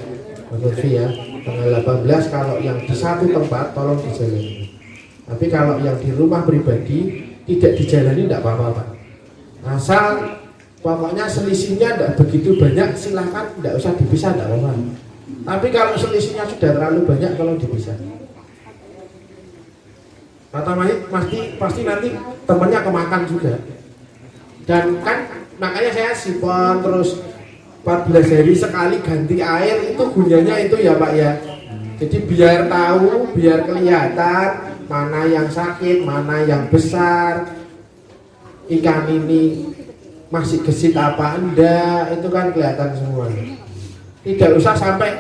Mas Lutfi ya. Tanggal 18 kalau yang di satu tempat tolong dijalani. Tapi kalau yang di rumah pribadi tidak dijalani tidak apa-apa, Pak. Asal pokoknya selisihnya tidak begitu banyak, silahkan tidak usah dipisah, tidak apa-apa. Tapi kalau selisihnya sudah terlalu banyak, tolong dipisah. Kata pasti nanti temennya kemakan juga. Dan kan makanya saya sipon terus 14 hari sekali ganti air, itu gunanya itu ya Pak ya. Jadi biar tahu, biar kelihatan mana yang sakit, mana yang besar, ikan ini masih gesit apa enggak, itu kan kelihatan semua. Tidak usah sampai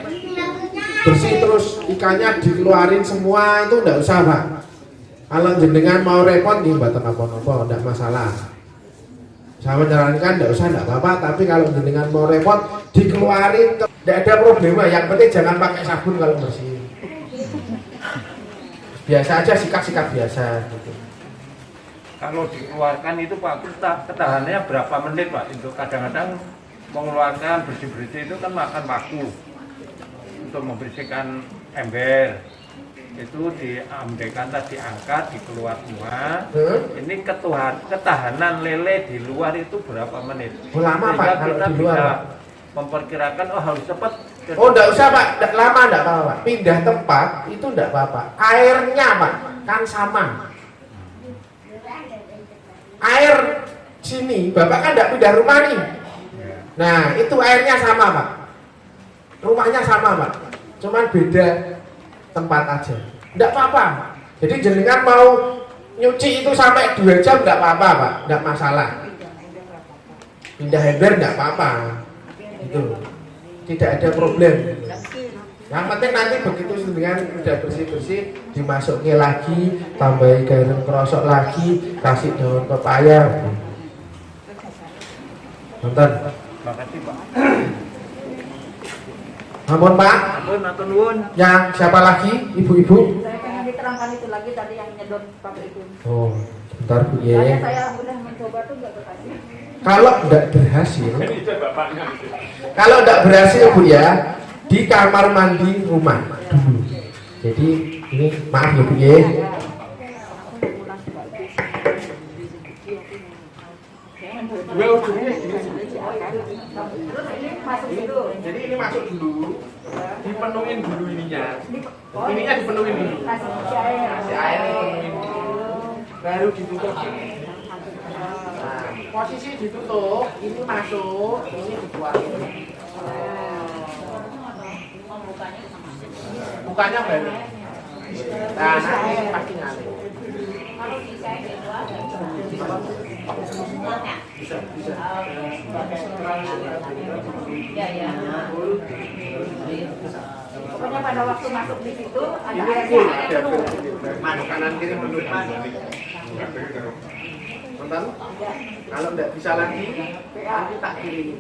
bersih terus ikannya dikeluarin semua, itu enggak usah Pak. Kalau jenengan mau repot nih mboten apa-apa, enggak masalah. Saya menyarankan tidak usah, tidak apa-apa. Tapi kalau jenengan mau repot dikeluarin, tidak ada problema. Yang penting jangan pakai sabun kalau bersih. Biasa aja, sikat-sikat biasa gitu. Kalau dikeluarkan itu Pak, ketahanannya berapa menit Pak? Untuk kadang-kadang mengeluarkan bersih-bersih itu kan makan waktu untuk membersihkan ember. Itu diambekan tadi, diangkat, dikeluar semua. Ini ketahanan lele di luar itu berapa menit? Lama Pak kalau kita di luar, bisa Pak. Memperkirakan harus cepat. Oh enggak usah Pak, enggak lama, enggak apa-apa Pak. Pindah tempat itu enggak apa-apa. Airnya Pak kan sama. Air sini, Bapak kan enggak pindah rumah nih. Nah itu airnya sama Pak. Rumahnya sama Pak. Cuman beda tempat aja, enggak apa-apa. Jadi jenengan mau nyuci itu sampai 2 jam enggak apa-apa Pak, enggak masalah. Pindah ember enggak apa-apa, itu tidak ada problem. Yang penting nanti begitu jenengan udah bersih-bersih, dimasukin lagi, tambahin garam kerosok lagi, kasih daun pepaya. Nonton. Makasih Pak. Ampun Pak. Ampun, atur nuwun. Yang siapa lagi? Ibu-ibu? Saya pengen diterangkan itu lagi tadi yang nyedot pakai itu. Oh, sebentar Bu Soalnya ya. saya udah mencoba tuh nggak berhasil. Kalau tidak berhasil, Ini bapaknya. kalau tidak berhasil Bu ya, di kamar mandi rumah dulu. Jadi ini maaf ya Bu ya. Jadi ini masuk dulu, dipenuhin dulu ininya. Ininya dipenuhin dulu. Kasih air dipenuhin dulu. Baru ditutup. Nah, posisi ditutup, ini masuk, ini dikeluarin. Bukannya baru. Nah, ini pasti ngalir. Bisa. Pokoknya pada waktu masuk di situ ada Ini air full, penuh. Mas, kanan kiri menurut Mas. Nonton? Kalau tidak bisa lagi, nanti tak kirim.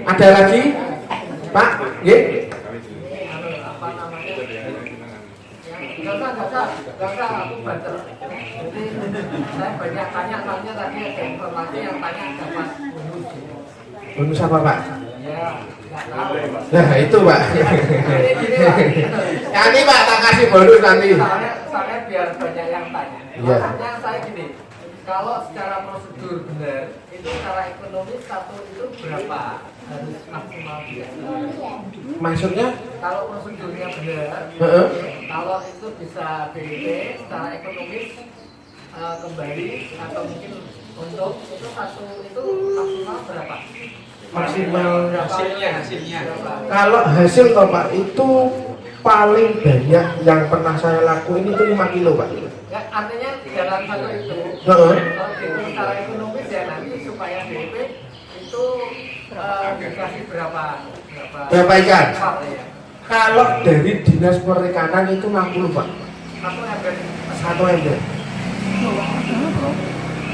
Ada lagi, Pak? Nggih? Gak usah, aku banter. Jadi saya banyak tanya, soalnya tadi ada informasi yang tanya ke Mas Bunus. Bonus apa Pak? Ya, nggak tahu. Nah itu Pak. Gini Pak, Nanti Pak tak kasih bonus nanti. soalnya biar banyak yang tanya. Iya. Maksudnya saya gini, kalau secara prosedur benar, itu secara ekonomis satu itu berapa harus maksimal dia? Maksudnya? Kalau prosedurnya benar, Heeh. kalau itu bisa BEP secara ekonomis kembali atau mungkin untuk itu satu itu maksimal berapa? Maksimal hasilnya kalau hasil toh Pak itu paling banyak yang pernah saya lakuin itu 5 kilo Pak. ya, artinya jalan satu itu Heeh. kalau dihitung secara ekonomis ya nanti supaya BEP itu dikasih berapa Berapa ikan? ya. Kalau dari dinas perikanan itu 60 Pak. Satu ember Satu ember.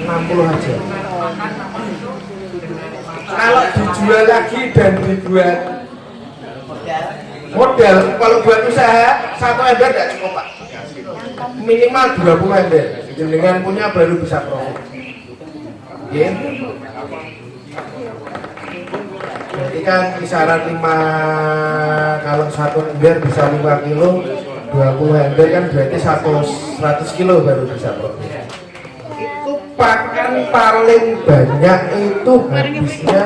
60 aja. makan sama itu dengan Kalau dijual lagi dan dibuat modal, kalau buat usaha satu ember tidak cukup Pak. Minimal 20 ember. Dengan punya baru bisa profit. Oke. Jadi kan kisaran 5, kalau satu ember bisa 5 kilo, 20 ember kan berarti 100 kilo baru bisa profit. Itu pakan paling banyak itu habisnya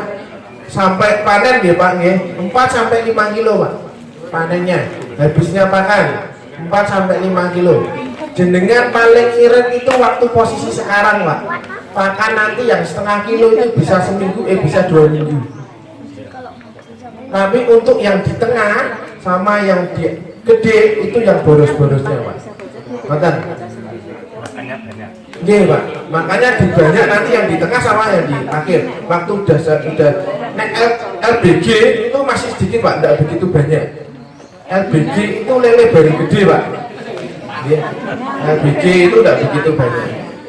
sampai panen ya Pak ya, 4 sampai 5 kilo Pak panennya, habisnya pakan 4 sampai 5 kilo. Jenengan paling irit itu waktu posisi sekarang Pak, pakan nanti yang setengah kilo itu bisa seminggu, bisa 2 minggu. Tapi untuk yang di tengah sama yang di gede itu yang boros-borosnya Pak. Betul? Iya Pak, makanya di banyak nanti yang di tengah sama yang di akhir. Waktu udah nek LBG itu masih sedikit Pak, tidak begitu banyak. LBG itu lele baru gede Pak. Ya, LBG itu tidak begitu banyak.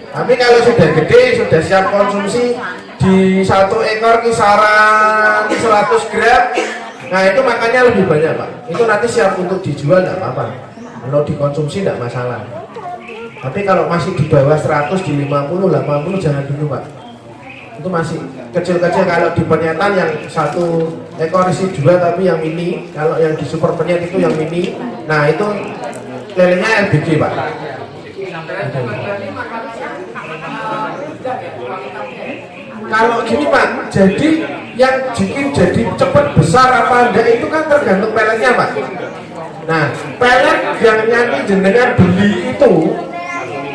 Tapi kalau sudah gede, sudah siap konsumsi di 1 ekor kisaran 100 gram, nah itu makannya lebih banyak Pak. Itu nanti siap untuk dijual tidak apa-apa. Kalau dikonsumsi tidak masalah. Tapi kalau masih di bawah 100, di 50, 80 jangan dulu Pak. Itu masih kecil-kecil. Kalau di penyetan yang 1 ekor isi 2 tapi yang mini. Kalau yang di super penyet itu yang mini. Nah itu lelenya LBG Pak. Kalau gini Pak, jadi yang bikin jadi cepat besar apa enggak itu kan tergantung peletnya Pak. Nah pelet yang nanti jenengan beli itu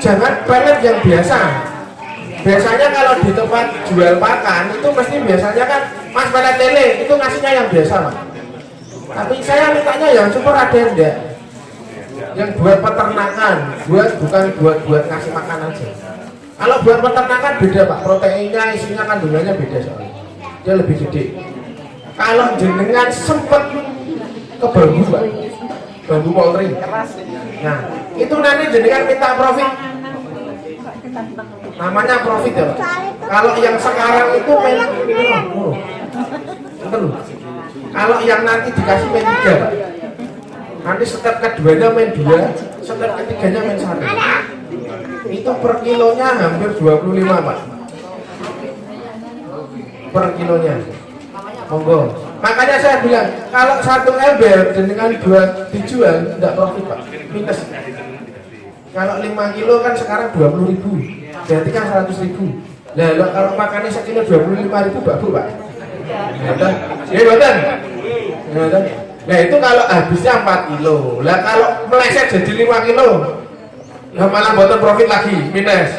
jangan pelet yang biasa. Biasanya kalau di tempat jual pakan itu mesti biasanya kan Mas pelet lele itu ngasihnya yang biasa Pak. Tapi saya mintanya yang super ada enggak? Yang buat peternakan, bukan buat ngasih makan aja. Kalau buat peternakan beda Pak, proteinnya isinya kandungannya beda soalnya. Dia lebih gede. Kalau jenengan sempet ke bambu Pak, bambu poultry. Nah itu nanti jenengan minta profit. Namanya profit ya Pak. Kalau yang sekarang itu kalau yang nanti dikasih main 3 Pak. Nanti step keduanya main 2, setet ketiganya mensari. Itu per kilonya hampir 25 Pak. Per kilonya. Monggo. Makanya saya bilang kalau satu ember dengan dua dijual tidak profit Pak, minus. Kalau 5 kilo kan sekarang 20.000, berarti kan 100.000. Nah kalau makannya sekilo 25.000 bagus Pak. Betul? Ya betul. Nah itu kalau habisnya 4 kilo. Lah kalau meleset jadi 5 kilo, ya malah buatan profit lagi, minus.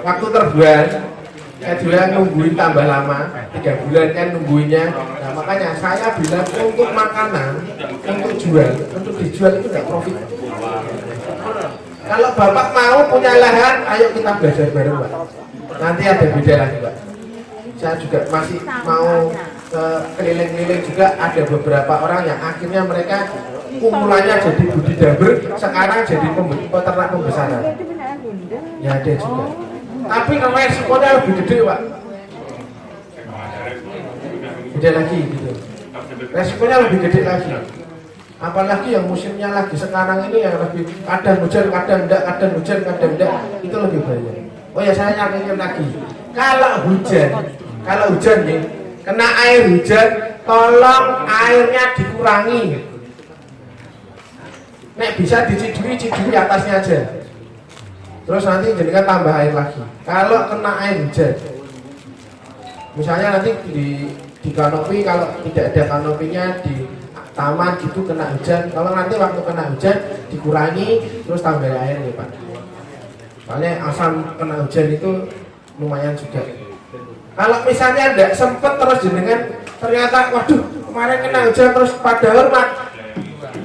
Waktu terbuat, saya juga nungguin tambah lama, 3 bulan kan nungguinnya. Nah makanya saya bilang untuk makanan, untuk jual, untuk dijual itu tidak profit. Kalau Bapak mau punya lahan, ayo kita belajar bareng Pak. Nanti ada beda lagi Pak. Saya juga masih mau keliling-keliling juga, ada beberapa orang yang akhirnya mereka kumpulannya jadi budidaya, sekarang jadi peternak pembesaran. Ya ada juga. Tapi resikonya lebih gede Pak. Beda lagi gitu. Resikonya lebih gede lagi. Apalagi yang musimnya lagi sekarang ini yang lebih kadang hujan, kadang enggak, kadang hujan, kadang enggak, itu lebih bahaya. Oh ya saya yakin lagi. Kalau hujan nih, kena air hujan, tolong airnya dikurangi. Nek bisa dicidui atasnya aja. Terus nanti jadikan tambah air lagi. Kalau kena air hujan, misalnya nanti di kanopi, kalau tidak ada kanopinya di taman gitu kena hujan, kalau nanti waktu kena hujan dikurangi terus tambah air nih Pak. Soalnya asam kena hujan itu lumayan juga. Kalau misalnya tidak sempet terus jenengan ternyata waduh kemarin kena hujan terus pada hormat,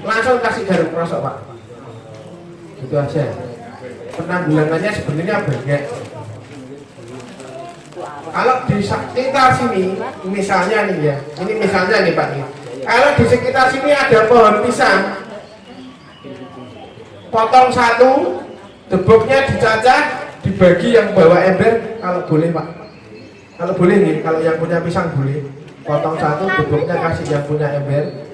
langsung kasih garam kerosok Pak. Itu aja. Penanggulangannya sebenarnya banyak. Kalau di sekitar sini, misalnya nih ya, ini misalnya nih Pak nih. Kalau di sekitar sini ada pohon pisang, potong satu, deboknya dicacah, dibagi yang bawa ember, kalau boleh Pak. Kalau boleh nih, kalau yang punya pisang boleh. Potong satu, deboknya kasih yang punya ember,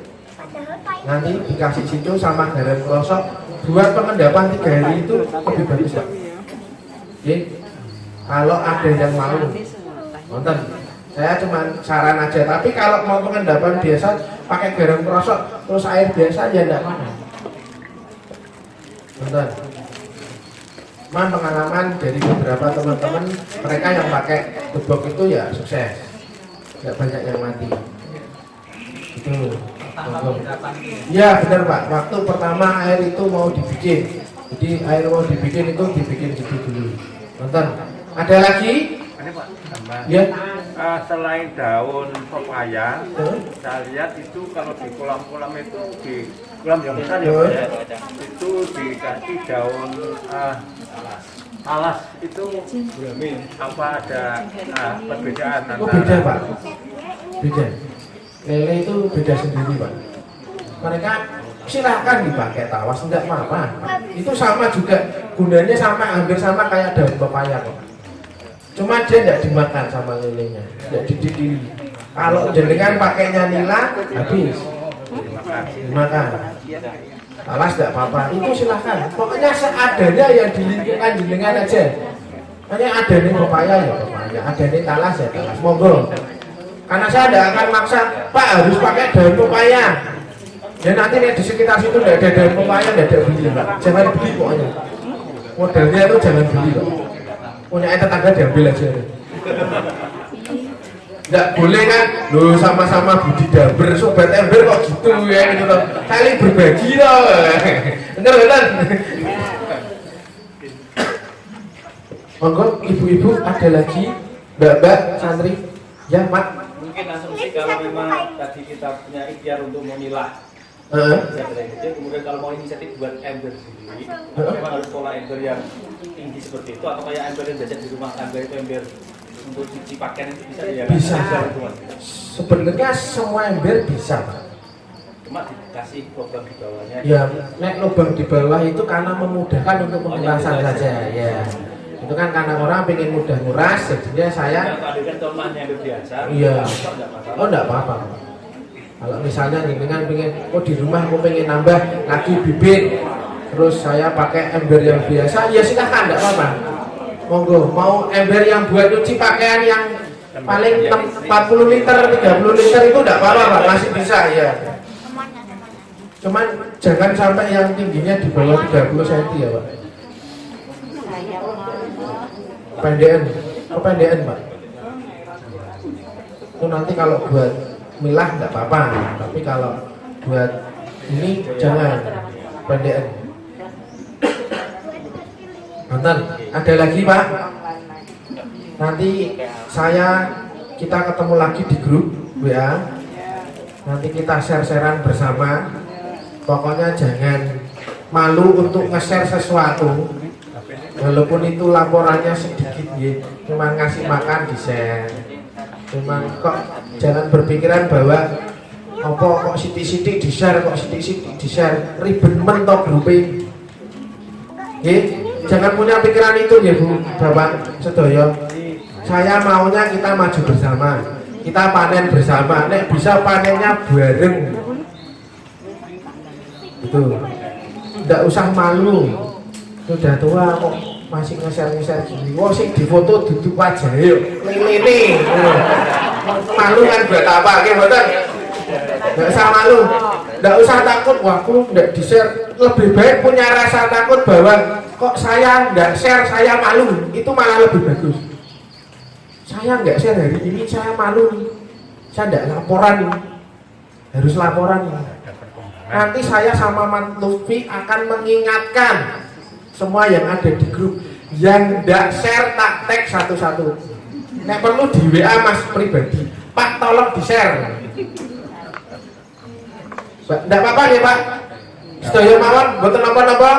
nanti dikasih situ sama garam kerosok. Buat pengendapan 3 hari itu lebih bagus Pak. Oke, kalau ada yang mau, nonton. Saya cuma saran aja, tapi kalau mau pengendapan biasa pakai garam kerosok terus air biasa ya enggak apa-apa. Bentar. Pengalaman dari beberapa teman-teman mereka yang pakai debok itu ya sukses, tidak banyak yang mati. Itu. Ya benar Pak. Waktu pertama air itu mau dibikin, jadi air mau dibikin itu dibikin gitu dulu. Nonton. Ada lagi? Ya. Selain daun pepaya, saya lihat itu kalau di kolam-kolam itu di kolam yang besar ya, itu dikasih daun alas itu apa ada perbedaan antara? Oh beda Pak, beda. Lele itu beda sendiri Pak. Mereka silahkan dipakai tawas, enggak apa-apa. Itu sama juga, gunanya sama, hampir sama kayak daun pepaya kok. Cuma dia tidak dimakan sama lelenya, tidak dididih. Kalau jenengan pakainya nila, habis dimakan. Alas tidak apa-apa, itu silahkan. Pokoknya seadanya yang di lingkungan jenengan aja. Hanya ada nih pepaya ya pepaya, ada nih talas ya talas. Monggo. Karena saya tidak akan maksa, Pak harus pakai daun pepaya. Ya nanti di sekitar situ tidak ada daun pepaya, tidak ada beli Pak. Jangan beli pokoknya. Modalnya itu jangan beli Pak. Punya tetangga diambil aja. Nggak boleh kan, lo sama-sama budidaya sobat ember kok gitu ya gitu loh. Saling berbagi loh. Bener. Monggo ibu-ibu ada lagi, mbak-mbak santri, ya Mak. Mungkin asumsi kalau memang tadi kita punya ikhtiar untuk memilah. Kemudian kalau mau inisiatif buat ember sendiri, memang harus pola ember yang tinggi seperti itu atau kayak ember yang biasa di rumah tangga itu ember untuk cuci pakaian itu bisa ya? Bisa. Sebenarnya semua ember bisa Pak. Cuma dikasih lubang di bawahnya. Ya, nek lubang di bawah itu karena memudahkan untuk pengelasan saja ya. Itu kan karena orang pengen mudah nguras, jadinya saya. Kalau kan rumahnya ember biasa. Iya. Oh enggak apa-apa. Kalau misalnya dengan pengen, oh di rumah aku pengen nambah lagi bibit, terus saya pakai ember yang biasa, ya silahkan, enggak apa-apa. Monggo, mau ember yang buat cuci pakaian yang paling 40 liter, 30 liter itu enggak apa-apa Pak, masih bisa ya. Cuman jangan sampai yang tingginya di bawah 30 cm ya Pak. Kependean Pak. Itu nanti kalau buat milah enggak apa-apa, tapi kalau buat ini jangan pendekan. Nonton, ada lagi Pak. Nanti kita ketemu lagi di grup WA. Nanti kita share-sharean bersama. Pokoknya jangan malu untuk nge-share sesuatu. Walaupun itu laporannya sedikit ya, cuma ngasih makan di-share. Cuma kok jangan berpikiran bahwa apa kok sitik-sitik di-share, ribet mentok grupe. Nggih, jangan punya pikiran itu ya Bu, Bapak sedaya. Saya maunya kita maju bersama. Kita panen bersama. Nek bisa panennya bareng. Betul. Enggak usah malu. Sudah tua kok masih nge-share gini. Wong sing difoto duduk wajah yuk. Lilini. Malu kan buat apa nggih mboten? Enggak usah malu. Enggak usah takut, wah aku enggak di-share. Lebih baik punya rasa takut bahwa kok saya enggak share, saya malu. Itu malah lebih bagus. Saya enggak share hari ini, saya malu. Saya enggak laporan. Harus laporan. Nanti saya sama Mas Lutfi akan mengingatkan semua yang ada di grup. Yang enggak share tak tag satu-satu. Nek perlu di WA Mas pribadi. Pak tolong di-share. Enggak apa-apa ya Pak? Sedaya mawon mboten napa-napa?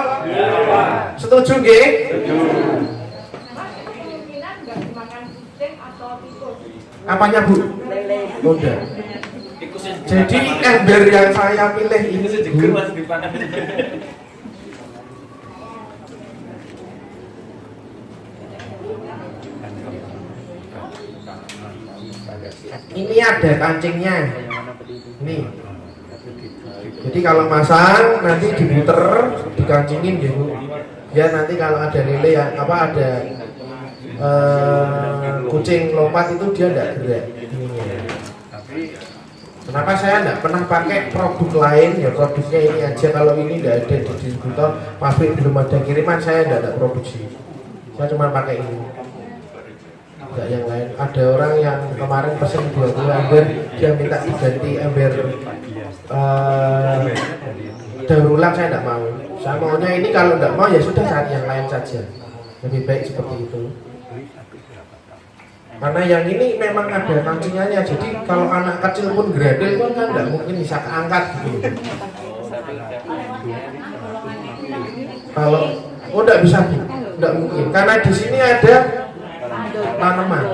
Setuju nggih? Setuju. Apanya Bu? Udah. Jadi ember yang saya pilih ini Jeger masih dipanen. Ini ada kancingnya. Nih. Jadi kalau masang nanti diputer, dikancingin gitu. Ya nanti kalau ada lele ya ada kucing lompat itu dia tidak gerak. Kenapa saya tidak pernah pakai produk lain? Ya produknya ini aja. Kalau ini tidak ada di distributor, pabrik belum ada kiriman, saya tidak ada produksi. Saya cuma pakai ini. Tidak yang lain. Ada orang yang kemarin pesen 20 ember, dia minta diganti ember daur ulang, saya tidak mau. Saya maunya ini, kalau tidak mau ya sudah cari yang lain saja. Lebih baik seperti itu. Karena yang ini memang ada kancingnya, jadi kalau anak kecil pun gradel pun kan tidak mungkin bisa keangkat gitu. Kalau tidak bisa, tidak mungkin. Karena di sini ada tanaman,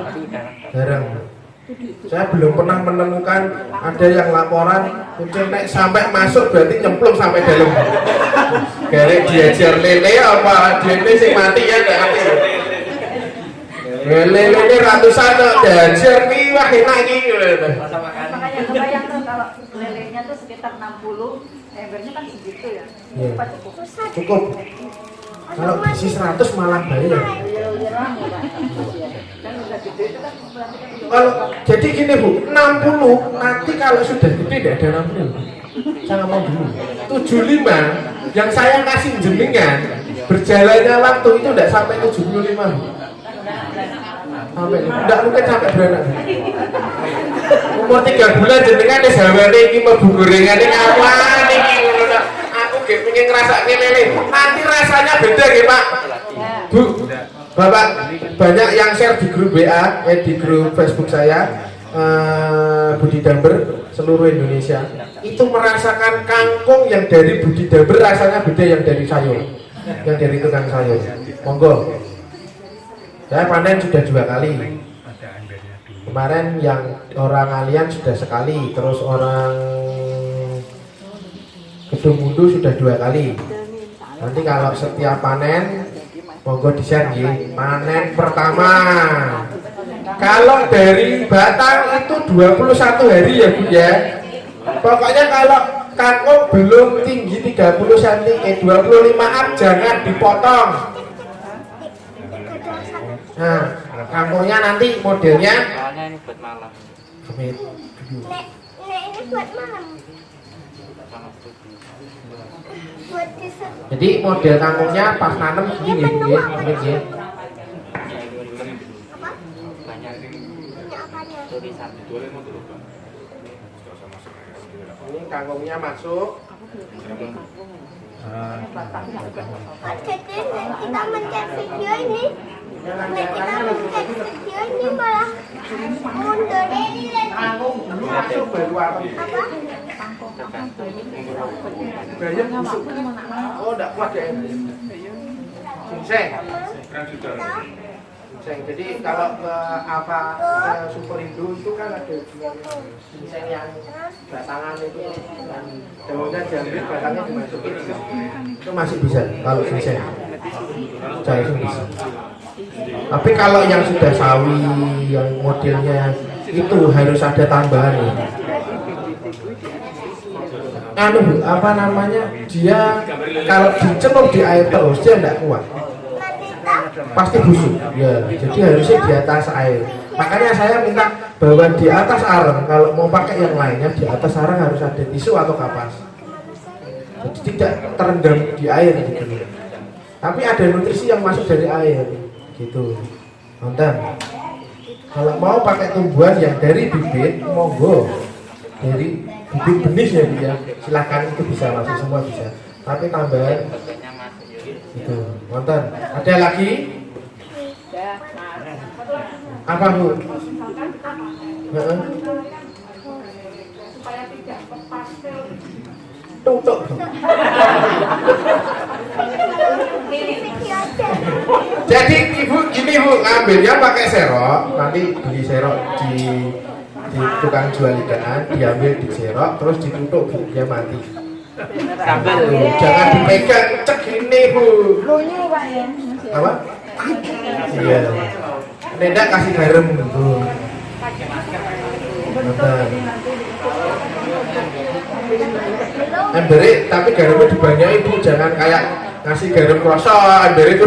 jarang. Saya belum pernah menemukan ada yang laporan kucing naik sampai masuk berarti nyemplung sampai dalam. Garek diajar lele apa dia sing mati ya enggak ngerti. Lele ratusan diajar nih wah enak iki. Makanya kebayang tuh kalau lelenya tuh sekitar 60, embernya kan segitu ya. Apa cukup? Cukup. Kalau diisi 100 malah bayar. Kalau jadi gini Bu, 60 nanti kalau sudah gede tidak ada 60. Saya ngomong dulu. 75 yang saya kasih jenengan berjalannya waktu itu tidak sampai 75 Bu. Sampai tidak mungkin sampai beranak. Umur 3 bulan jenengan wis gawane iki mlebu gorengan iki awan iki ngono. Aku ge pengen ngrasake lele. Nanti rasanya beda nggih Pak. Bu, Bapak banyak yang share di grup WA, di grup Facebook saya, Budi Damber seluruh Indonesia. Itu merasakan kangkung yang dari Budi Damber rasanya beda yang dari sayur, yang dari tukang sayur. Monggo. Saya panen sudah 2 kali. Kemarin yang orang Alian sudah sekali, terus orang Gedung Mundu sudah 2 kali. Nanti kalau setiap panen monggo di-share nggih. Panen pertama. Kalau dari batang itu 21 hari ya Bu ya. Pokoknya kalau kangkung belum tinggi 30 cm, 25 up jangan dipotong. Nah, kangkungnya nanti modelnya. Soalnya ini buat malam. Amit. ini buat malam. Buat dessert. Jadi model kangkungnya pas nanam gini ya, Bu ya. Apa? Ini kangkungnya masuk. Jadi kita mencet video ini. Kita mencet video ini malah mundur. Kangkung belum masuk baru apa? Gaya busuk. Oh, enggak kuat ya. Ginseng. Ginseng. Jadi kalau ke apa ke Superindo itu kan ada ginseng yang batangan itu dan daunnya diambil, batangnya dimasukin itu masih bisa kalau ginseng. Saya bisa. Tapi kalau yang sudah sawi yang modelnya itu harus ada tambahan ya. Apa namanya, dia kalau dicelup di air terus dia tidak kuat, pasti busuk ya. Jadi harusnya di atas air. Makanya saya minta bahwa di atas arang, kalau mau pakai yang lainnya di atas arang harus ada tisu atau kapas, jadi tidak terendam di air gitu. Tapi ada nutrisi yang masuk dari air gitu. Nonton. Kalau mau pakai tumbuhan yang dari bibit, monggo. Dari bibit benih ya dia, silahkan, itu bisa masuk, semua bisa. Tapi tambahan itu. Nonton. Ada lagi? Apa Bu? Supaya tidak pastel. Tutup. Jadi ibu gini Bu, ngambilnya pakai serok, nanti beli serok di tukang jual ikan, diambil di serok, terus ditutup Bu, dia mati. Jangan dipegang, cek ini Bu. Apa? Iya. Nendak kasih garam Bu. Embere tapi garamnya dibanyakin Bu, jangan kayak ngasih garam krosok. Embere itu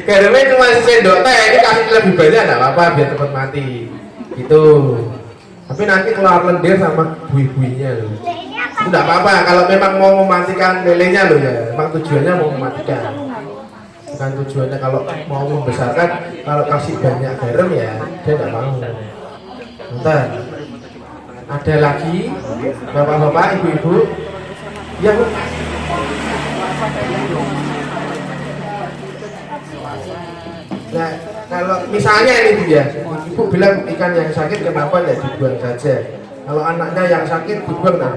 garamnya cuma sendok teh, ini kasih lebih banyak enggak apa-apa biar cepat mati gitu. Tapi nanti keluar lendir sama bui-buinya loh. Itu enggak apa-apa kalau memang mau mematikan lelenya loh ya. Memang tujuannya mau mematikan. Bukan tujuannya kalau mau membesarkan, kalau kasih banyak garam ya dia enggak mau. Bentar. Ada lagi bapak-bapak, ibu-ibu? Ya Bu. Nah, kalau misalnya ini dia, ibu bilang ikan yang sakit kenapa ya dibuang saja? Kalau anaknya yang sakit dibuang nah.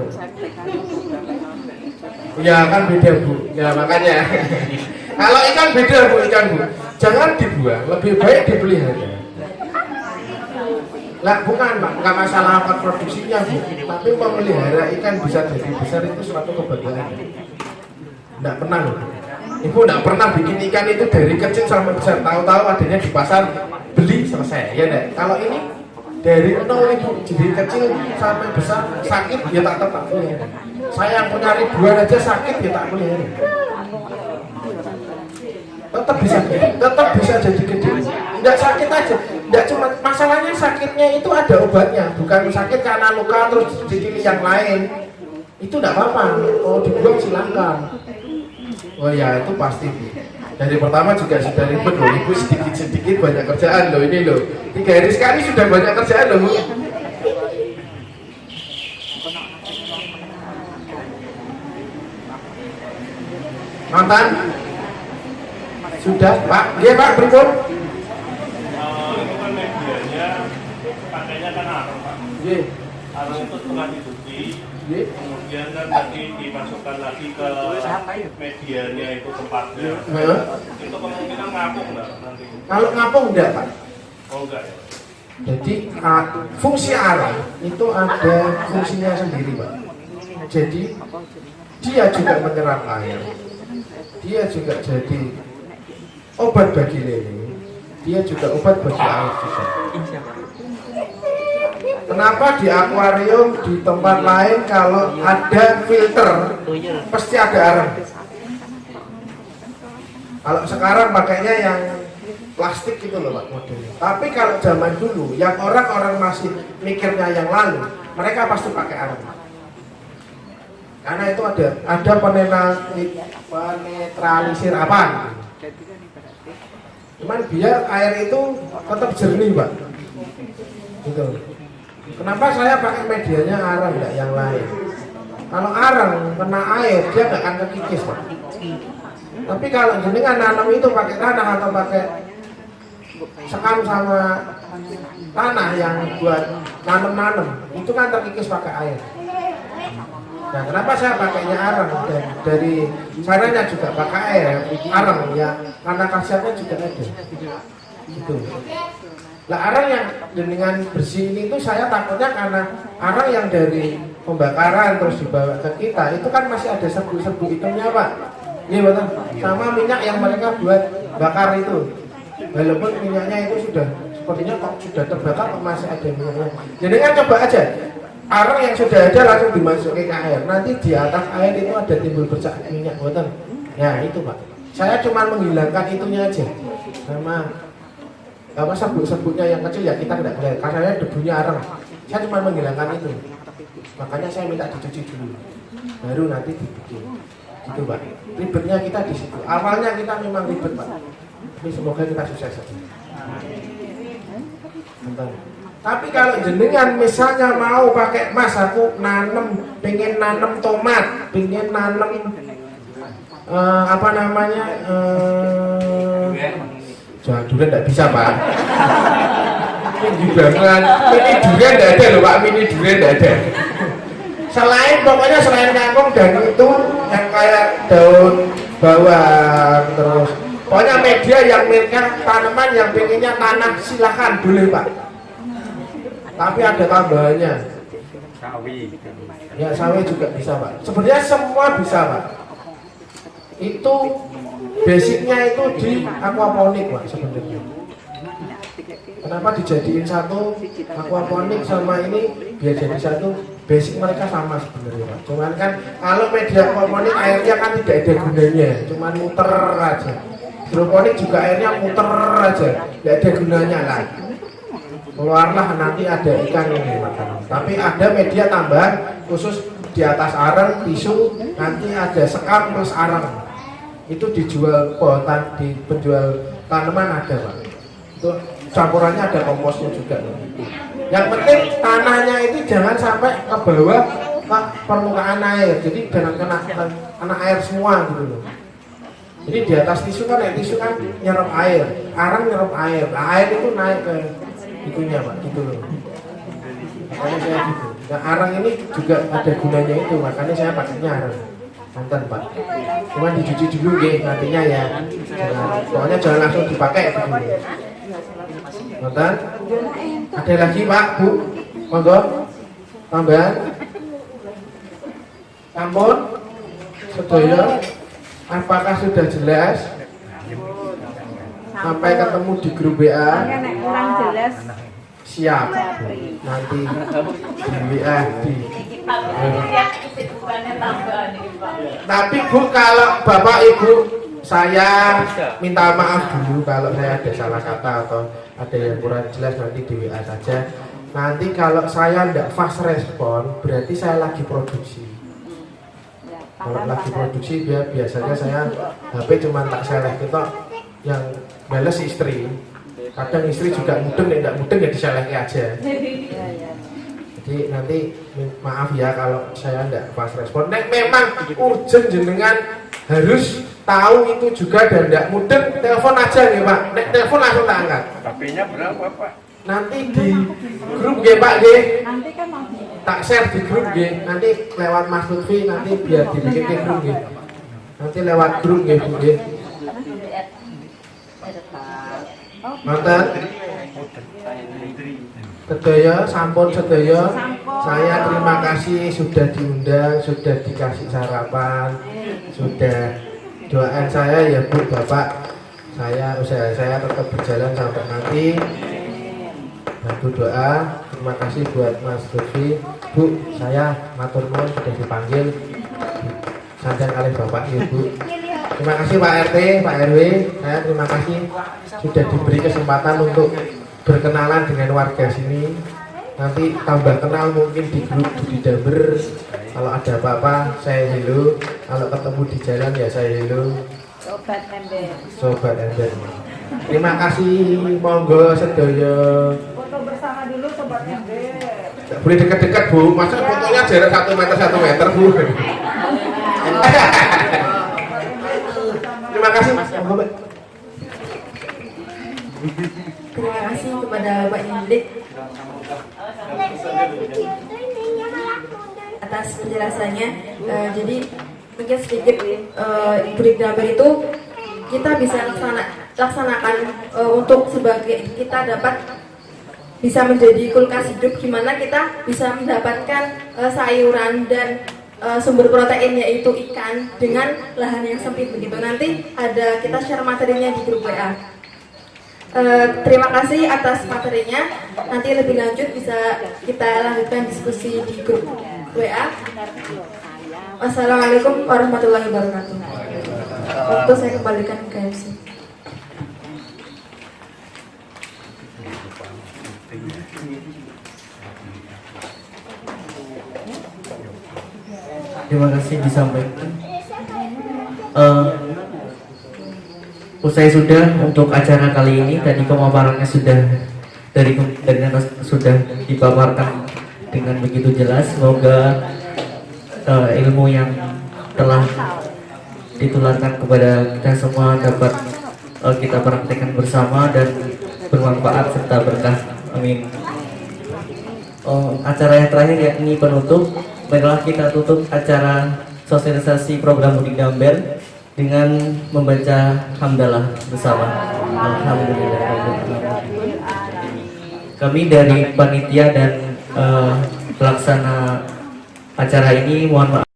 Ya kan beda Bu. Ya makanya. Kalau ikan beda Bu, ikan Bu. Jangan dibuang, lebih baik dipelihara. Lah bukan Pak, nggak masalah apa produksinya Bu, tapi memelihara ikan bisa jadi besar itu suatu kebahagiaan. Nggak pernah loh. Ibu nggak pernah bikin ikan itu dari kecil sampai besar, tahu-tahu adanya di pasar, beli selesai ya deh. Kalau ini dari nol Ibu, jadi kecil sampai besar, sakit ya tak tetap pelihara. Saya yang punya ribuan aja sakit ya tak pelihara. Tetap bisa jadi gede. Nggak sakit aja, nggak cuma masalahnya sakitnya itu ada obatnya, bukan sakit karena luka terus jadi yang lain. Itu nggak apa-apa, mau dibuang silakan. Oh ya itu pasti. Dari pertama juga sudah ribet loh, ibu sedikit-sedikit banyak kerjaan loh ini loh. 3 hari sekali sudah banyak kerjaan loh Bu. Nonton? Sudah Pak? Iya Pak, berikut. Itu kan medianya pakainya kan arang Pak. Iya. Arang itu setengah ditutupi, kemudian kan tadi dimasukkan lagi ke medianya itu tempatnya. Itu kemungkinan ngapung nggak nanti? Kalau ngapung enggak Pak. Oh enggak ya? Jadi fungsi arang itu ada fungsinya sendiri Pak. Jadi dia juga menyerap air, dia juga jadi obat bagi lele, dia juga obat bagi air juga. Kenapa di akuarium di tempat lain kalau ada filter pasti ada arang? Kalau sekarang pakainya yang plastik gitu loh Pak modelnya. Tapi kalau zaman dulu yang orang-orang masih mikirnya yang lalu, mereka pasti pakai arang. Karena itu ada penetralisir apa? Cuman biar air itu tetap jernih Pak. Gitu. Kenapa saya pakai medianya arang enggak yang lain? Kalau arang kena air dia nggak akan kekikis Pak. Tapi kalau jenengan nanam itu pakai tanah atau pakai sekam sama tanah yang buat nanam-nanam, itu kan terkikis pakai air. Nah, kenapa saya pakainya arang? Dari caranya juga pakai air, arang ya, karena khasiatnya juga ada. Gitu. Lah arang yang dengan bersih ini tuh saya takutnya karena arang yang dari pembakaran terus dibawa ke kita itu kan masih ada serbu-serbu hitamnya Pak. Iya betul. Sama minyak yang mereka buat bakar itu. Walaupun minyaknya itu sudah sepertinya kok sudah terbakar kok masih ada minyaknya. Jadi kan coba aja arang yang sudah ada langsung dimasukin ke air. Nanti di atas air itu ada timbul bercak minyak betul. Ya itu Pak. Saya cuma menghilangkan itunya aja. Sama apa serbuk-serbuknya yang kecil ya kita tidak boleh karena debunya arang. Saya cuma menghilangkan itu. Makanya saya minta dicuci dulu. Baru nanti dibikin. Gitu Pak. Ribetnya kita di situ. Awalnya kita memang ribet Pak. Tapi semoga kita sukses saja. Tapi kalau jenengan misalnya mau pakai emas, aku pengen nanam tomat, pengen nanam apa namanya jangan durian tidak bisa Pak. Mini durian tidak ada loh Pak, mini durian tidak ada. Pokoknya selain kangkung dan itu yang kayak daun bawang terus. Pokoknya media yang mereka tanaman yang pengennya tanah silahkan boleh Pak. Tapi ada tambahannya. Sawi. Ya sawi juga bisa Pak. Sebenarnya semua bisa Pak. Itu basicnya itu di aquaponik Pak sebenarnya. Kenapa dijadiin satu aquaponik sama ini biar jadi satu? Basic mereka sama sebenarnya Pak. Cuman kan kalau media aquaponik airnya kan tidak ada gunanya, cuman muter aja. Hidroponik juga airnya muter aja, tidak ada gunanya lah. Keluarlah nanti ada ikan ini makan. Tapi ada media tambahan khusus di atas arang, tisu, nanti ada sekam plus arang. Itu dijual di penjual tanaman ada Pak. Itu campurannya ada komposnya juga. Yang penting tanahnya itu jangan sampai ke bawah ke permukaan air. Jadi jangan kena air semua gitu loh. Jadi di atas tisu kan nyerap air, arang nyerap air. Nah, air itu naik ke itunya Pak, gitu loh. Makanya saya gitu. Nah arang ini juga ada gunanya itu, makanya saya pakainya arang. Nonton Pak. Cuma dicuci dulu nantinya ya. Pokoknya jangan langsung dipakai dulu. Nonton? Ada lagi Pak, Bu? Monggo. Tambahan. Ampun. Sedaya. Apakah sudah jelas? Sampai ketemu di grup WA. Kurang jelas. Siap. Nanti di WA di. Tapi Bu, kalau Bapak Ibu saya minta maaf dulu kalau saya ada salah kata atau ada yang kurang jelas, nanti di WA saja. Nanti kalau saya tidak fast respon berarti saya lagi produksi. Kalau lagi produksi biasanya saya HP cuma tak selek kita yang bales istri. Kadang istri juga mudeng, tidak mudeng ya diseleki aja. Jadi nanti maaf ya kalau saya tidak fast respon. Nek memang urgent jenengan harus tahu itu juga dan tidak mudeng, telepon aja nih Pak. Nek telepon langsung tak angkat. HP-nya berapa Pak? Nanti di grup G Pak G. Nanti kan tak share di grup G. Nanti lewat Mas Lutfi nanti biar dibikin ke grup G. Nanti lewat grup G Bu G. Mantan. Sedaya, sampun sedaya. Saya terima kasih sudah diundang, sudah dikasih sarapan, sudah doain saya ya Bu Bapak. Usaha saya tetap berjalan sampai nanti. Bantu doa. Terima kasih buat Mas Lutfi. Bu, saya matur nuwun sudah dipanggil sandan oleh Bapak Ibu. Terima kasih Pak RT, Pak RW. Saya terima kasih sudah diberi kesempatan untuk berkenalan dengan warga sini. Nanti tambah kenal mungkin di grup Budi Damber. Kalau ada apa-apa saya hello. Kalau ketemu di jalan ya saya hello. Sobat ember. Sobat ember. Terima kasih, monggo sedaya. Foto bersama dulu sobat ember. Boleh dekat-dekat Bu, masa fotonya jarak 1 meter Bu. Terima kasih Mas. Terima kasih kepada Pak Indik atas penjelasannya. Jadi mungkin sedikit Budi Damber itu kita bisa laksanakan untuk sebagai kita dapat bisa menjadi kulkas hidup, gimana kita bisa mendapatkan sayuran dan sumber protein yaitu ikan dengan lahan yang sempit begitu. Nanti ada kita share materinya di grup WA. Terima kasih atas materinya. Nanti lebih lanjut bisa kita lanjutkan diskusi di grup WA. Wassalamualaikum warahmatullahi wabarakatuh. Waktu saya kembalikan ke MC. Terima kasih disampaikan. Usai sudah untuk acara kali ini, tadi pemaparannya sudah dari sudah dipaparkan dengan begitu jelas. Semoga ilmu yang telah ditularkan kepada kita semua dapat kita praktekkan bersama dan bermanfaat serta berkah. Amin. Acara yang terakhir yakni penutup. Baiklah, kita tutup acara sosialisasi program Budi Damber dengan membaca hamdalah bersama. Alhamdulillah. Kami dari panitia dan pelaksana acara ini mohon maaf